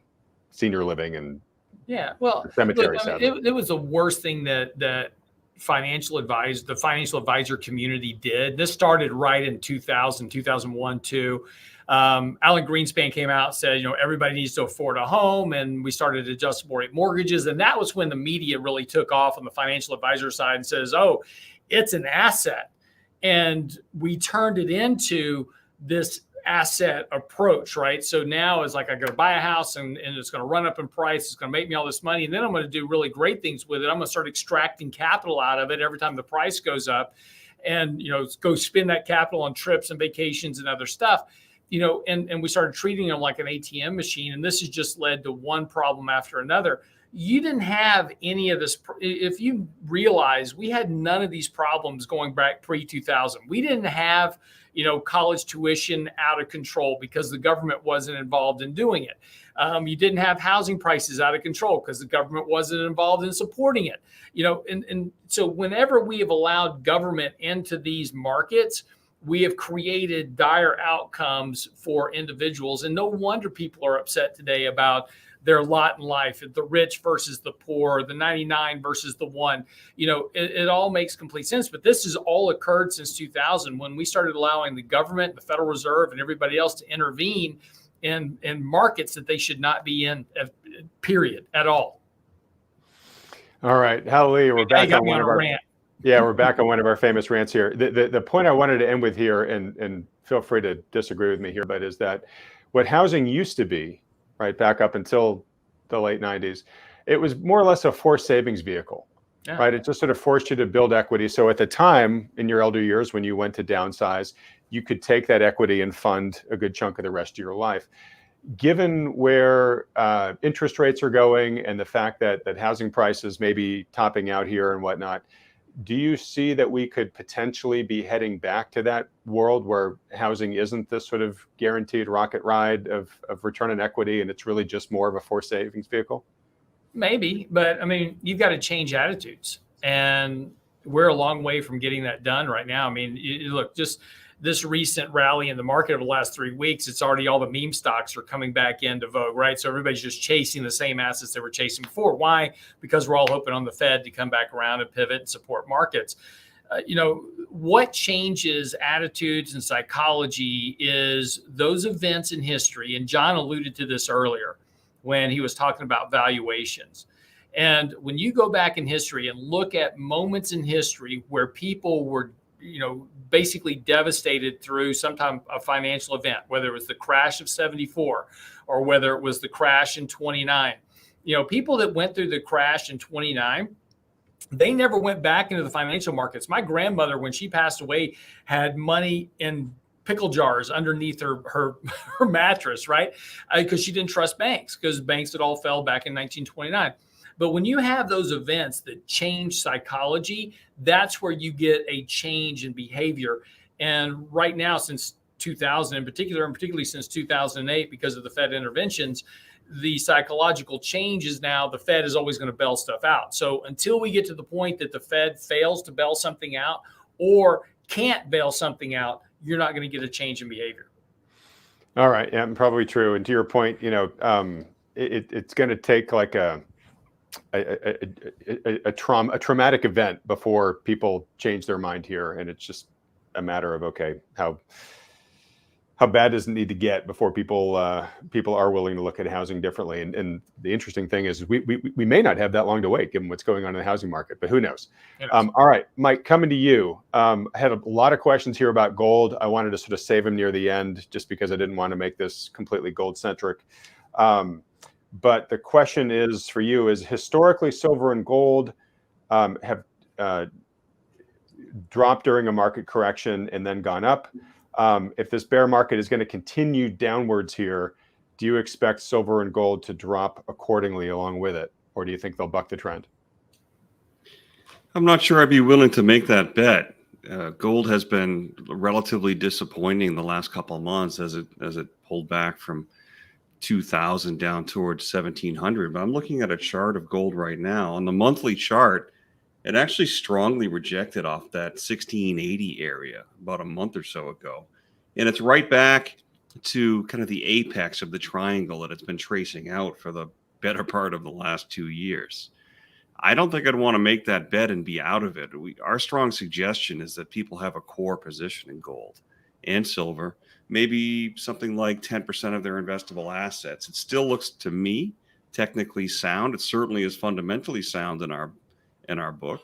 senior living and cemetery. It was the worst thing that the financial advisor community did. This started right in 2000, 2001, too. Alan Greenspan came out and said, everybody needs to afford a home. And we started adjustable rate mortgages. And that was when the media really took off on the financial advisor side and says, oh, it's an asset. And we turned it into this asset approach, right? So now it's like, I got to buy a house and it's going to run up in price. It's going to make me all this money. And then I'm going to do really great things with it. I'm going to start extracting capital out of it every time the price goes up and, go spend that capital on trips and vacations and other stuff. And we started treating them like an ATM machine. And this has just led to one problem after another. You didn't have any of this. If you realize we had none of these problems going back pre-2000, we didn't have, college tuition out of control because the government wasn't involved in doing it. You didn't have housing prices out of control because the government wasn't involved in supporting it. And so whenever we have allowed government into these markets, we have created dire outcomes for individuals. And no wonder people are upset today about their lot in life, the rich versus the poor, the 99 versus the 1. It all makes complete sense. But this has all occurred since 2000 when we started allowing the government, the Federal Reserve, and everybody else to intervene in markets that they should not be in, period, at all. All right. Hallelujah. We're back on one of our rant. Yeah, we're back on one of our famous rants here. The point I wanted to end with here, and feel free to disagree with me here, but is that what housing used to be right, back up until the late 90s, it was more or less a forced savings vehicle, Yeah. right? It just sort of forced you to build equity. So at the time in your elder years, when you went to downsize, you could take that equity and fund a good chunk of the rest of your life. Given where interest rates are going and the fact that housing prices may be topping out here and whatnot, do you see that we could potentially be heading back to that world where housing isn't this sort of guaranteed rocket ride of return on equity, and it's really just more of a forced savings vehicle? Maybe, but I mean, you've got to change attitudes, and we're a long way from getting that done right now. I mean, look, just this recent rally in the market over the last 3 weeks, it's already all the meme stocks are coming back into vogue, right? So everybody's just chasing the same assets they were chasing before. Why? Because we're all hoping on the Fed to come back around and pivot and support markets. What changes attitudes and psychology is those events in history. And John alluded to this earlier when he was talking about valuations. And when you go back in history and look at moments in history where people were, basically devastated through some type of financial event, whether it was the crash of 74 or whether it was the crash in 29, people that went through the crash in 29, they never went back into the financial markets. My grandmother, when she passed away, had money in pickle jars underneath her mattress, right? Because she didn't trust banks, because banks had all fell back in 1929. But when you have those events that change psychology, that's where you get a change in behavior. And right now, since 2000 in particular, and particularly since 2008, because of the Fed interventions, the psychological change is now the Fed is always going to bail stuff out. So until we get to the point that the Fed fails to bail something out or can't bail something out, you're not going to get a change in behavior. All right. Yeah, probably true. And to your point, it's going to take like a traumatic event before people change their mind here, and it's just a matter of, okay, how bad does it need to get before people are willing to look at housing differently? And the interesting thing is we may not have that long to wait, given what's going on in the housing market, but who knows? All right, Mike, coming to you. I had a lot of questions here about gold. I wanted to sort of save them near the end, just because I didn't want to make this completely gold centric. But the question is for you: is historically silver and gold have dropped during a market correction and then gone up? If this bear market is going to continue downwards here, do you expect silver and gold to drop accordingly along with it, or do you think they'll buck the trend? I'm not sure I'd be willing to make that bet. Gold has been relatively disappointing the last couple of months as it pulled back from 2000 down towards 1700. But I'm looking at a chart of gold right now. On the monthly chart, it actually strongly rejected off that 1680 area about a month or so ago. And it's right back to kind of the apex of the triangle that it's been tracing out for the better part of the last 2 years. I don't think I'd want to make that bet and be out of it. Our strong suggestion is that people have a core position in gold and silver, maybe something like 10% of their investable assets. It still looks to me technically sound. It certainly is fundamentally sound in our book.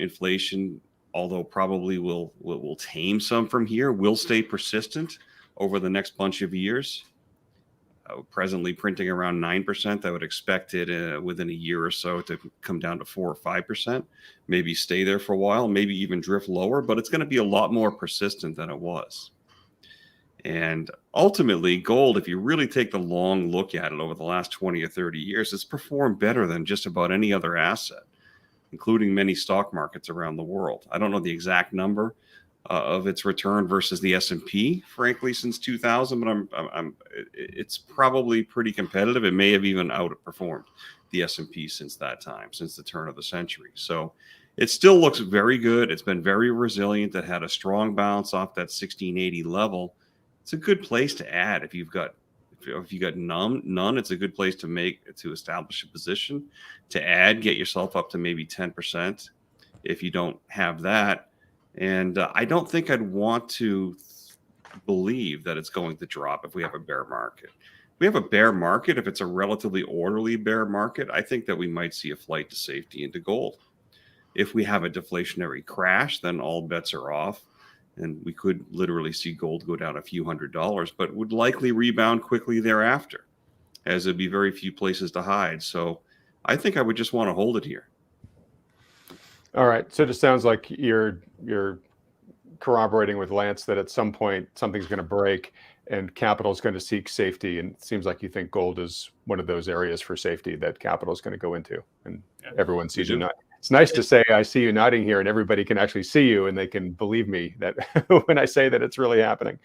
Inflation, although probably will tame some from here, will stay persistent over the next bunch of years. Presently printing around 9%. I would expect it within a year or so to come down to 4 or 5%, maybe stay there for a while, maybe even drift lower, but it's going to be a lot more persistent than it was. And ultimately, gold, if you really take the long look at it over the last 20 or 30 years, it's performed better than just about any other asset, including many stock markets around the world. I don't know the exact number of its return versus the S&P, frankly, since 2000, but it's probably pretty competitive. It may have even outperformed the S&P since that time, since the turn of the century. So it still looks very good. It's been very resilient. It had a strong bounce off that 1680 level. It's a good place to add if you've got none. It's a good place to establish a position, to add, get yourself up to maybe 10% if you don't have that. And I don't think I'd want to believe that it's going to drop if we have a bear market. If we have a bear market, if it's a relatively orderly bear market, I think that we might see a flight to safety into gold. If we have a deflationary crash, then all bets are off. And we could literally see gold go down a few $100s, but would likely rebound quickly thereafter. as there'd be very few places to hide. So I think I would just want to hold it here. All right. So it just sounds like you're corroborating with Lance that at some point something's going to break and capital is going to seek safety. And it seems like you think gold is one of those areas for safety that capital is going to go into, and everyone sees you not. It's nice to say, I see you nodding here, and everybody can actually see you, and they can believe me that when I say that it's really happening.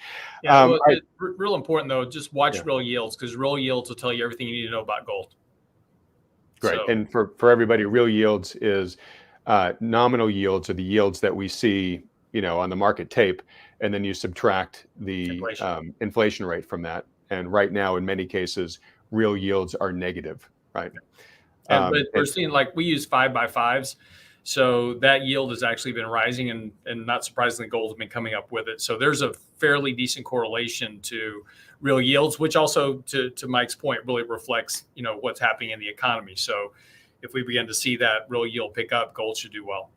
Yeah, well, it's real important though. Just watch real yields, because real yields will tell you everything you need to know about gold. Great. So, and for everybody, real yields is nominal yields are the yields that we see, on the market tape, and then you subtract the inflation rate from that. And right now, in many cases, real yields are negative, right? but we're seeing, like, we use 5x5s, so that yield has actually been rising, and not surprisingly, gold has been coming up with it. So there's a fairly decent correlation to real yields, which also, to Mike's point, really reflects what's happening in the economy. So if we begin to see that real yield pick up, gold should do well.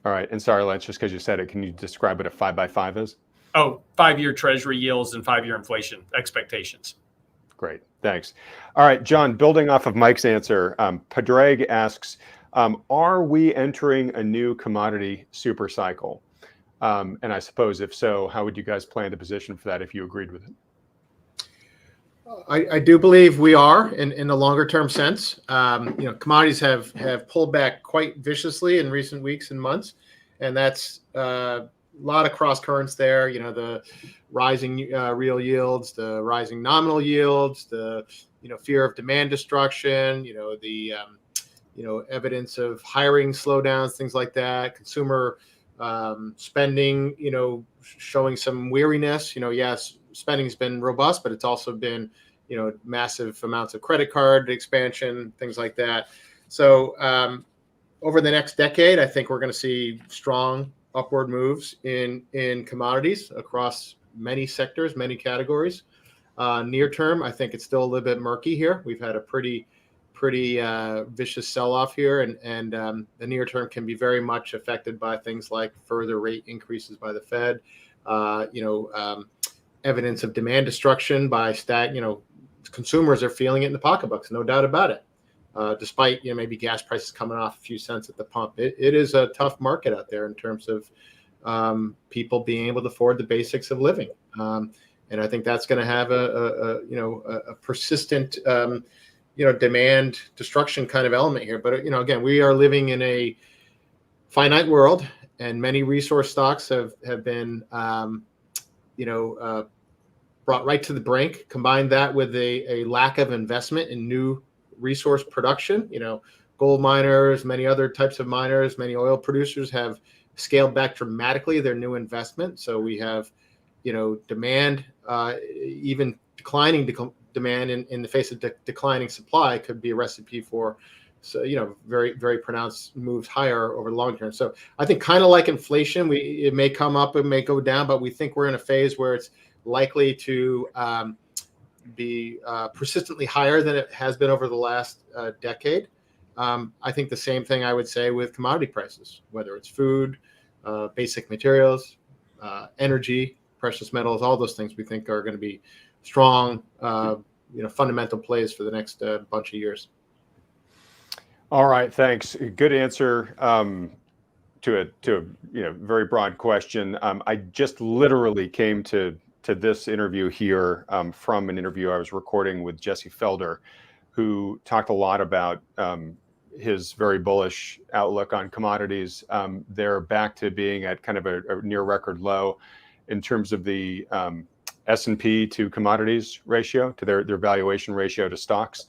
All right. And sorry, Lance, just because you said it, can you describe what a 5x5 is? Oh, 5-year treasury yields and 5-year inflation expectations. Great. Thanks. All right, John, building off of Mike's answer, Padraig asks, are we entering a new commodity super cycle? And I suppose if so, how would you guys plan to position for that if you agreed with it? I do believe we are in the longer term sense. Commodities have pulled back quite viciously in recent weeks and months, and that's a lot of cross currents there. The rising real yields, the rising nominal yields, the fear of demand destruction, the evidence of hiring slowdowns, things like that. Consumer spending, showing some weariness. Yes, spending's been robust, but it's also been massive amounts of credit card expansion, things like that. So over the next decade, I think we're going to see strong upward moves in commodities across many sectors, many categories. Near term, I think it's still a little bit murky here. We've had a pretty vicious sell-off here, and the near term can be very much affected by things like further rate increases by the Fed, evidence of demand destruction by consumers are feeling it in the pocketbooks, no doubt about it. Despite maybe gas prices coming off a few cents at the pump, it is a tough market out there in terms of people being able to afford the basics of living, and I think that's going to have a persistent demand destruction kind of element here. But again, we are living in a finite world, and many resource stocks have been brought right to the brink. Combine that with a lack of investment in new resource production. Gold miners, many other types of miners, many oil producers have scaled back dramatically their new investment. So we have, demand, even declining demand in the face of declining supply could be a recipe for, very, very pronounced moves higher over the long term. So I think kind of like inflation, it may come up, it may go down, but we think we're in a phase where it's likely to be persistently higher than it has been over the last decade. I think the same thing I would say with commodity prices, whether it's food, basic materials, energy, precious metals, all those things we think are going to be strong, fundamental plays for the next bunch of years. All right, thanks. Good answer to a very broad question. I just literally came to this interview here from an interview I was recording with Jesse Felder, who talked a lot about his very bullish outlook on commodities. They're back to being at kind of a near record low in terms of the S&P to commodities ratio, to their valuation ratio to stocks.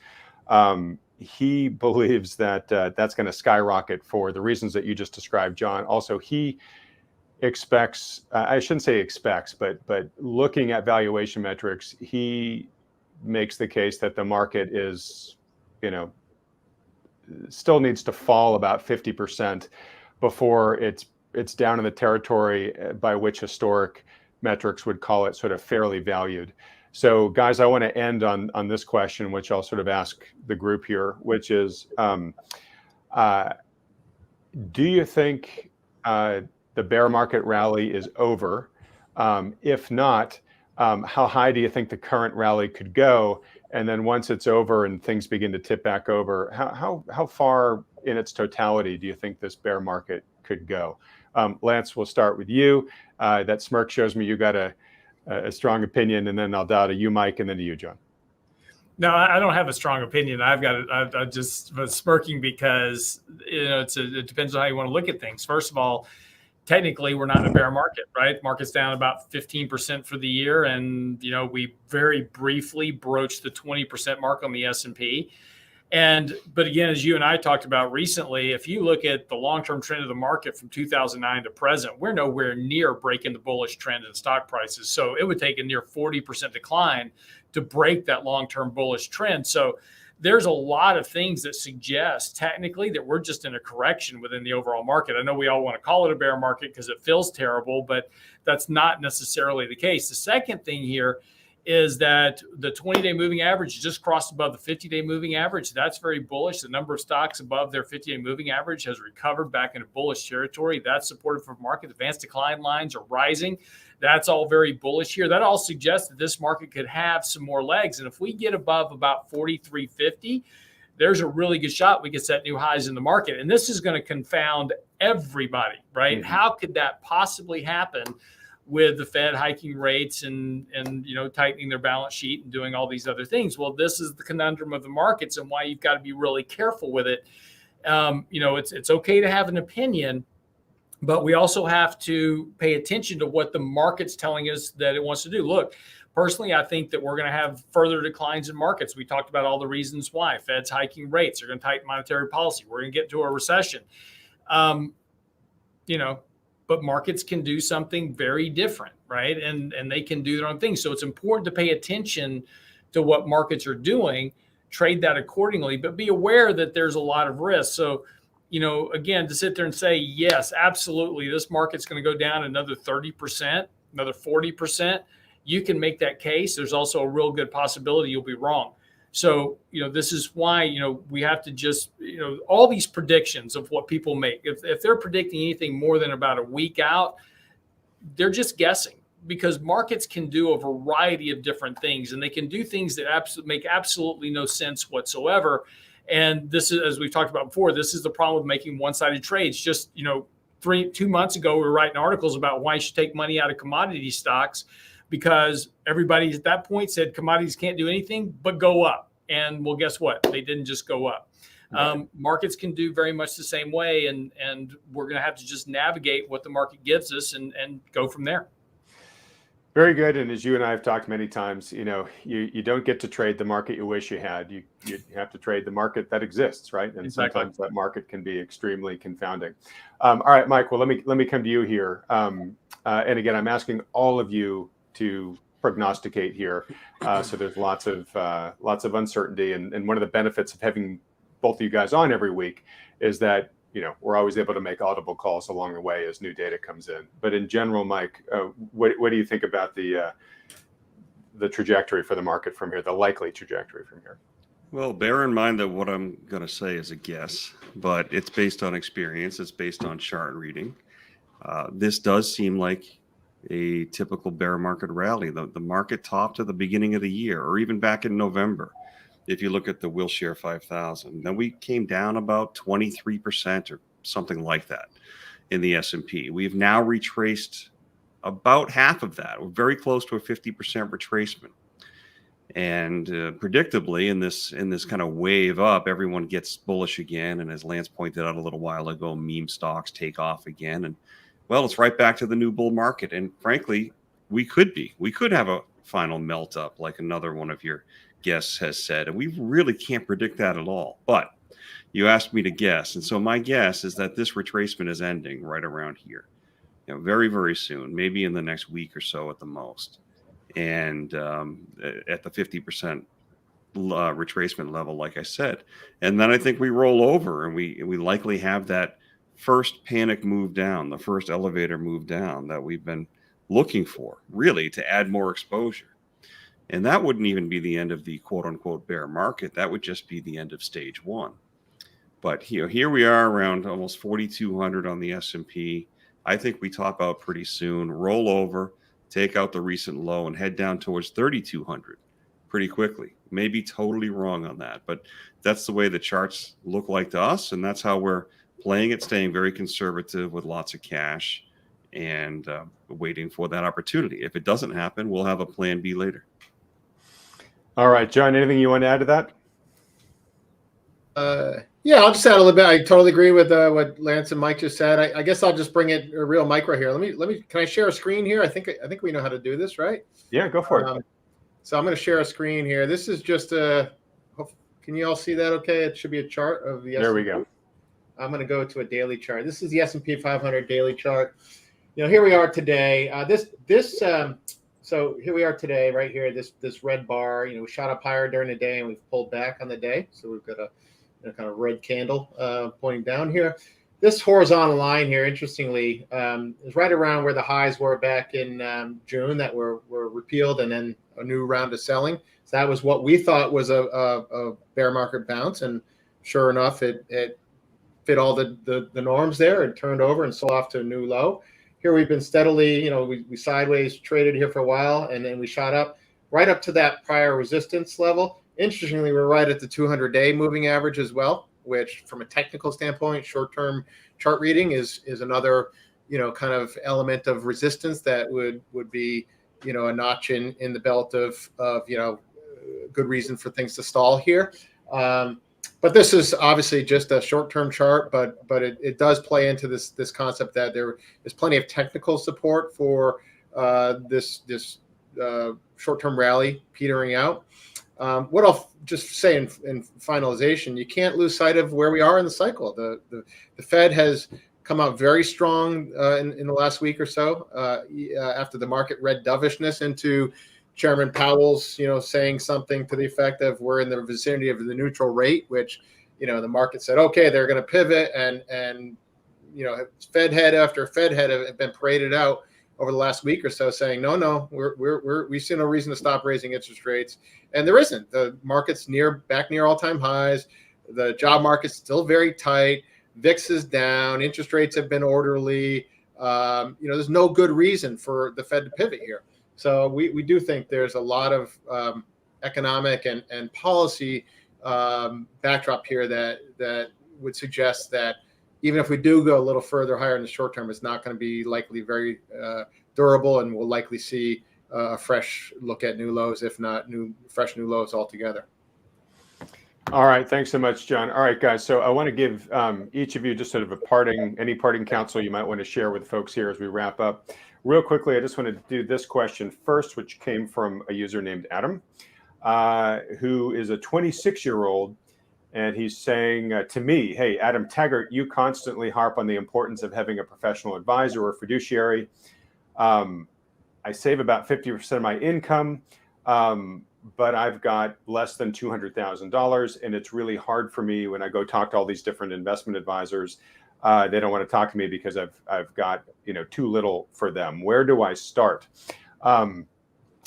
He believes that that's going to skyrocket for the reasons that you just described, John. Also, he expects, I shouldn't say expects, but looking at valuation metrics, he makes the case that the market is, still needs to fall about 50% before it's down in the territory by which historic metrics would call it sort of fairly valued. So guys, I want to end on this question, which I'll sort of ask the group here, which is, do you think the bear market rally is over? If not, how high do you think the current rally could go? And then once it's over and things begin to tip back over, how far in its totality do you think this bear market could go? Lance, we'll start with you. That smirk shows me you got a strong opinion, and then I'll dial to you, Mike, and then to you, John. No, I don't have a strong opinion. I just was smirking because, it depends on how you want to look at things. First of all, technically we're not in a bear market, right? Market's down about 15% for the year. And, we very briefly broached the 20% mark on the S&P. But again, as you and I talked about recently, if you look at the long-term trend of the market from 2009 to present, we're nowhere near breaking the bullish trend in stock prices. So it would take a near 40% decline to break that long-term bullish trend. So there's a lot of things that suggest technically that we're just in a correction within the overall market. I know we all want to call it a bear market because it feels terrible, but that's not necessarily the case. The second thing here is that the 20-day moving average just crossed above the 50-day moving average. That's very bullish. The number of stocks above their 50-day moving average has recovered back into bullish territory. That's supportive for market. Advanced decline lines are rising. That's all very bullish here. That all suggests that this market could have some more legs. And if we get above about 43.50, there's a really good shot we could set new highs in the market. And this is going to confound everybody, right? Mm-hmm. How could that possibly happen with the Fed hiking rates and tightening their balance sheet and doing all these other things? Well, this is the conundrum of the markets and why you've got to be really careful with it. It's okay to have an opinion, but we also have to pay attention to what the market's telling us that it wants to do. Look, personally, I think that we're going to have further declines in markets. We talked about all the reasons why. Fed's hiking rates. They're going to tighten monetary policy. We're going to get to a recession. But markets can do something very different, right? And they can do their own thing. So it's important to pay attention to what markets are doing, trade that accordingly, but be aware that there's a lot of risk. So, again, to sit there and say, yes, absolutely, this market's going to go down another 30%, another 40%, you can make that case. There's also a real good possibility you'll be wrong. So, this is why, we have to just, all these predictions of what people make, if they're predicting anything more than about a week out, they're just guessing, because markets can do a variety of different things, and they can do things that make absolutely no sense whatsoever. And this is, as we've talked about before, this is the problem with making one-sided trades. Just, 2 months ago, we were writing articles about why you should take money out of commodity stocks, because everybody at that point said commodities can't do anything but go up. And well, guess what? They didn't just go up. Right. Markets can do very much the same way. And we're going to have to just navigate what the market gives us and go from there. Very good. And as you and I have talked many times, you don't get to trade the market you wish you had. You have to trade the market that exists, right? And exactly. Sometimes that market can be extremely confounding. All right, Mike, well, let me come to you here. And again, I'm asking all of you to prognosticate here. So there's lots of uncertainty. And one of the benefits of having both of you guys on every week is that, we're always able to make audible calls along the way as new data comes in. But in general, Mike, what do you think about the trajectory for the market from here, the likely trajectory from here? Well, bear in mind that what I'm going to say is a guess, but it's based on experience. It's based on chart reading. This does seem like a typical bear market rally. The market topped at the beginning of the year, or even back in November. If you look at the Wilshire 5000, then we came down about 23% or something like that in the S&P. We've now retraced about half of that. We're very close to a 50% retracement. And predictably, in this kind of wave up, everyone gets bullish again. And as Lance pointed out a little while ago, meme stocks take off again. And well, it's right back to the new bull market. And frankly, we could have a final melt up like another one of your guests has said. And we really can't predict that at all. But you asked me to guess. And so my guess is that this retracement is ending right around here, very, very soon, maybe in the next week or so at the most. And at the 50% retracement level, like I said. And then I think we roll over and we likely have that first panic move down, the first elevator move down that we've been looking for, really, to add more exposure. And that wouldn't even be the end of the quote unquote bear market. That would just be the end of stage one. But here we are around almost 4,200 on the S&P. I think we top out pretty soon, roll over, take out the recent low, and head down towards 3,200 pretty quickly. May be totally wrong on that, but that's the way the charts look like to us, and that's how we're playing it, staying very conservative with lots of cash and waiting for that opportunity. If it doesn't happen, we'll have a plan B later. All right, John, anything you want to add to that? Yeah, I'll just add a little bit. I totally agree with what Lance and Mike just said. I guess I'll just bring it a real micro here. Let me. Can I share a screen here? I think we know how to do this, right? Yeah, go for it. So I'm going to share a screen here. This is just a. Can you all see that? Okay, it should be a chart of the. There we go. I'm going to go to a daily chart. This is the S&P 500 daily chart. Here we are today. So here we are today, right here. This red bar. We shot up higher during the day and we've pulled back on the day. So we've got a kind of red candle pointing down here. This horizontal line here, interestingly, is right around where the highs were back in June that were repealed, and then a new round of selling. So that was what we thought was a bear market bounce, and sure enough, it fit all the norms there and turned over and sold off to a new low. Here we've been steadily, we sideways traded here for a while, and then we shot up right up to that prior resistance level. Interestingly, we're right at the 200-day moving average as well, which from a technical standpoint, short-term chart reading is another, kind of element of resistance that would be, a notch in the belt of good reason for things to stall here. But this is obviously just a short-term chart, but it does play into this concept that there is plenty of technical support for this short-term rally petering out. What I'll just say in finalization, you can't lose sight of where we are in the cycle. The Fed has come out very strong in the last week or so after the market read dovishness into Chairman Powell's, saying something to the effect of we're in the vicinity of the neutral rate, which, the market said, okay, they're going to pivot, and Fed head after Fed head have been paraded out over the last week or so, saying no, we see no reason to stop raising interest rates, and there isn't. The market's back near all-time highs. The job market's still very tight. VIX is down. Interest rates have been orderly. There's no good reason for the Fed to pivot here. So we do think there's a lot of economic and policy backdrop here that would suggest that even if we do go a little further higher in the short term, it's not going to be likely very durable, and we'll likely see a fresh look at new lows, if not fresh new lows altogether. All right, thanks so much, John. All right, guys. So I want to give each of you just sort of any parting counsel you might want to share with folks here as we wrap up. Real quickly, I just want to do this question first, which came from a user named Adam, who is a 26-year-old. And he's saying to me, hey, Adam Taggart, you constantly harp on the importance of having a professional advisor or fiduciary. I save about 50% of my income, but I've got less than $200,000. And it's really hard for me when I go talk to all these different investment advisors. They don't want to talk to me because I've got too little for them. Where do I start?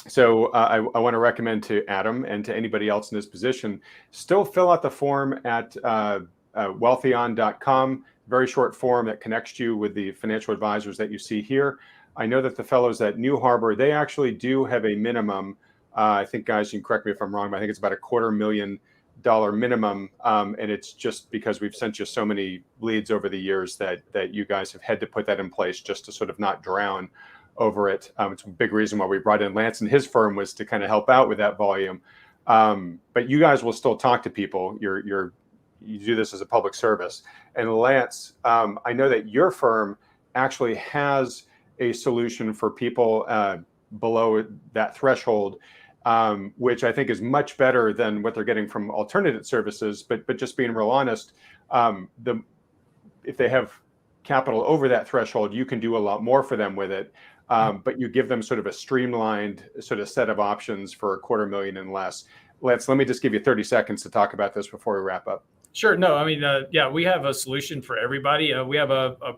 So I want to recommend to Adam and to anybody else in this position, still fill out the form at Wealthion.com. Very short form that connects you with the financial advisors that you see here. I know that the fellows at New Harbor, they actually do have a minimum. I think, guys, you can correct me if I'm wrong, but I think it's about $250,000 minimum. And it's just because we've sent you so many leads over the years that you guys have had to put that in place just to sort of not drown over it. It's a big reason why we brought in Lance and his firm, was to kind of help out with that volume. But you guys will still talk to people. You do this as a public service. And Lance, I know that your firm actually has a solution for people below that threshold, which I think is much better than what they're getting from alternative services. But just being real honest, if they have capital over that threshold, you can do a lot more for them with it. But you give them sort of a streamlined sort of set of options for $250,000 and less. Let me just give you 30 seconds to talk about this before we wrap up. Sure. No, I mean, yeah, we have a solution for everybody. We have a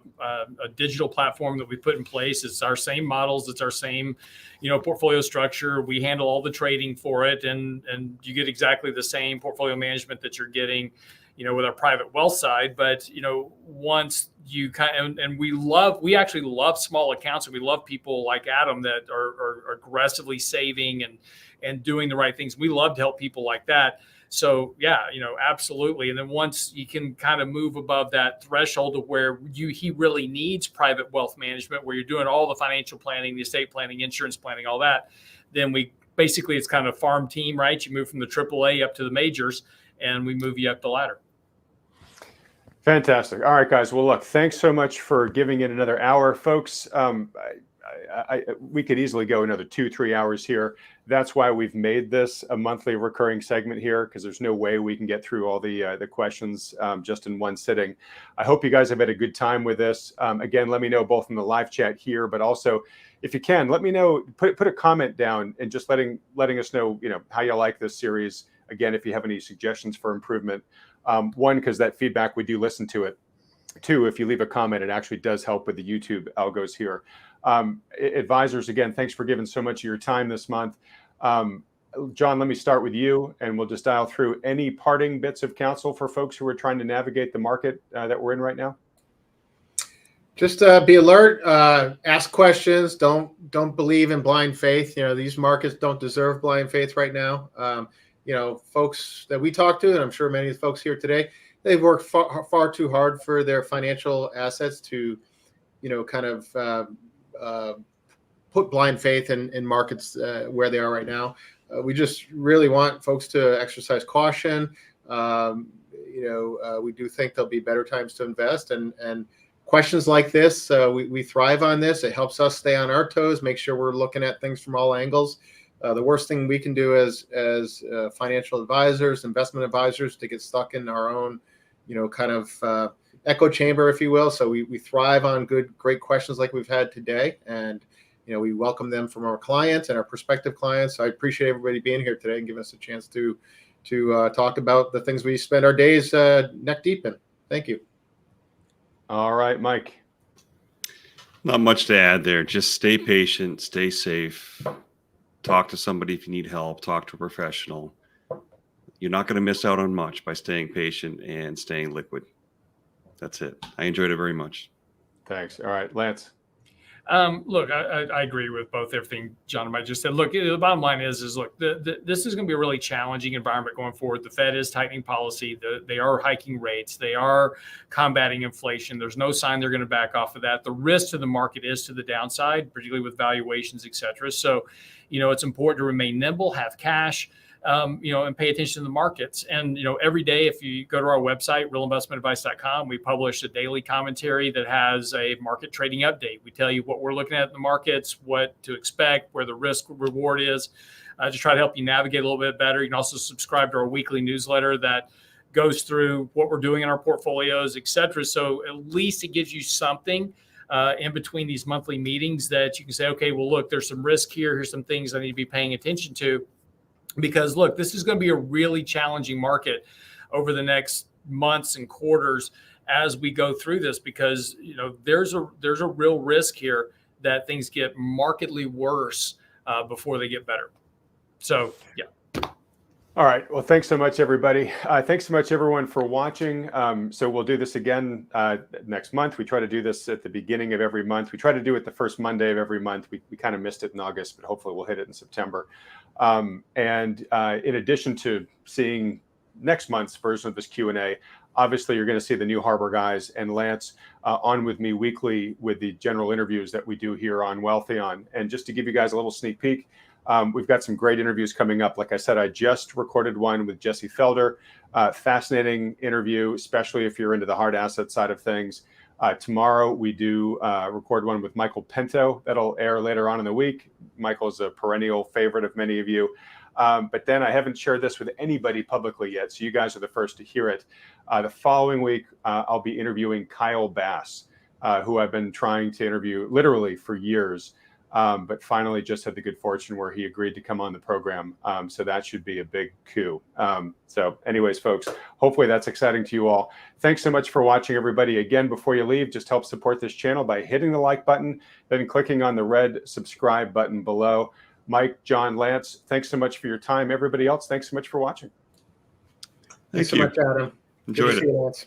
digital platform that we put in place. It's our same models. It's our same, portfolio structure. We handle all the trading for it, and you get exactly the same portfolio management that you're getting, with our private wealth side. But once you and we actually love small accounts, and we love people like Adam that are aggressively saving and doing the right things. We love to help people like that. So yeah, absolutely. And then once you can kind of move above that threshold of where he really needs private wealth management, where you're doing all the financial planning, the estate planning, insurance planning, all that, then it's kind of farm team, right? You move from the AAA up to the majors, and we move you up the ladder. Fantastic. All right, guys. Well, look, thanks so much for giving it another hour, folks. We could easily go another 2-3 hours here. That's why we've made this a monthly recurring segment here, because there's no way we can get through all the questions just in one sitting. I hope you guys have had a good time with this. Again, let me know both in the live chat here, but also if you can, let me know, put a comment down and just letting us know, how you like this series. Again, if you have any suggestions for improvement. One, because that feedback, we do listen to it. Two, if you leave a comment, it actually does help with the YouTube algos here. Advisors, again, thanks for giving so much of your time this month. John, let me start with you, and we'll just dial through any parting bits of counsel for folks who are trying to navigate the market that we're in right now. Just be alert, ask questions. Don't believe in blind faith. These markets don't deserve blind faith right now. Folks that we talk to, and I'm sure many of the folks here today, they've worked far too hard for their financial assets to, kind of put blind faith in markets where they are right now. We just really want folks to exercise caution. We do think there'll be better times to invest, and questions like this, we thrive on this. It helps us stay on our toes, make sure we're looking at things from all angles. The worst thing we can do as financial advisors, investment advisors, to get stuck in our own, kind of echo chamber, if you will. So we thrive on great questions like we've had today, and we welcome them from our clients and our prospective clients. So I appreciate everybody being here today and giving us a chance to talk about the things we spend our days neck deep in. Thank you. All right, Mike. Not much to add there. Just stay patient, stay safe. Talk to somebody if you need help. Talk to a professional. You're not going to miss out on much by staying patient and staying liquid. That's it. I enjoyed it very much. Thanks. All right, Lance. Look, I agree with everything John and Mike just said. Look, the bottom line is look, this is going to be a really challenging environment going forward. The Fed is tightening policy. They are hiking rates. They are combating inflation. There's no sign they're going to back off of that. The risk to the market is to the downside, particularly with valuations, et cetera. So, it's important to remain nimble, have cash, and pay attention to the markets. And, every day, if you go to our website, realinvestmentadvice.com, we publish a daily commentary that has a market trading update. We tell you what we're looking at in the markets, what to expect, where the risk reward is, to try to help you navigate a little bit better. You can also subscribe to our weekly newsletter that goes through what we're doing in our portfolios, et cetera. So at least it gives you something in between these monthly meetings that you can say, okay, well, look, there's some risk here. Here's some things I need to be paying attention to. Because look, this is going to be a really challenging market over the next months and quarters as we go through this, because there's a real risk here that things get markedly worse before they get better. So yeah. All right. Well, thanks so much, everybody. Thanks so much, everyone, for watching. So we'll do this again next month. We try to do this at the beginning of every month. We try to do it the first Monday of every month. We kind of missed it in August, but hopefully we'll hit it in September. And in addition to seeing next month's version of this Q&A, obviously you're going to see the new Harbor guys and Lance on with me weekly with the general interviews that we do here on Wealthion. And just to give you guys a little sneak peek, we've got some great interviews coming up. Like I said, I just recorded one with Jesse Felder. Fascinating interview, especially if you're into the hard asset side of things. Tomorrow, we do record one with Michael Pinto. That'll air later on in the week. Michael's a perennial favorite of many of you. But then I haven't shared this with anybody publicly yet, so you guys are the first to hear it. The following week, I'll be interviewing Kyle Bass, who I've been trying to interview literally for years. but finally just had the good fortune where he agreed to come on the program. So that should be a big coup. So anyways, folks, hopefully that's exciting to you all. Thanks so much for watching, everybody. Again, before you leave, just help support this channel by hitting the like button, then clicking on the red subscribe button below. Mike, John, Lance, thanks so much for your time. Everybody else, thanks so much for watching. Thanks so you. much, Adam. Enjoyed Good to it. see you, Lance.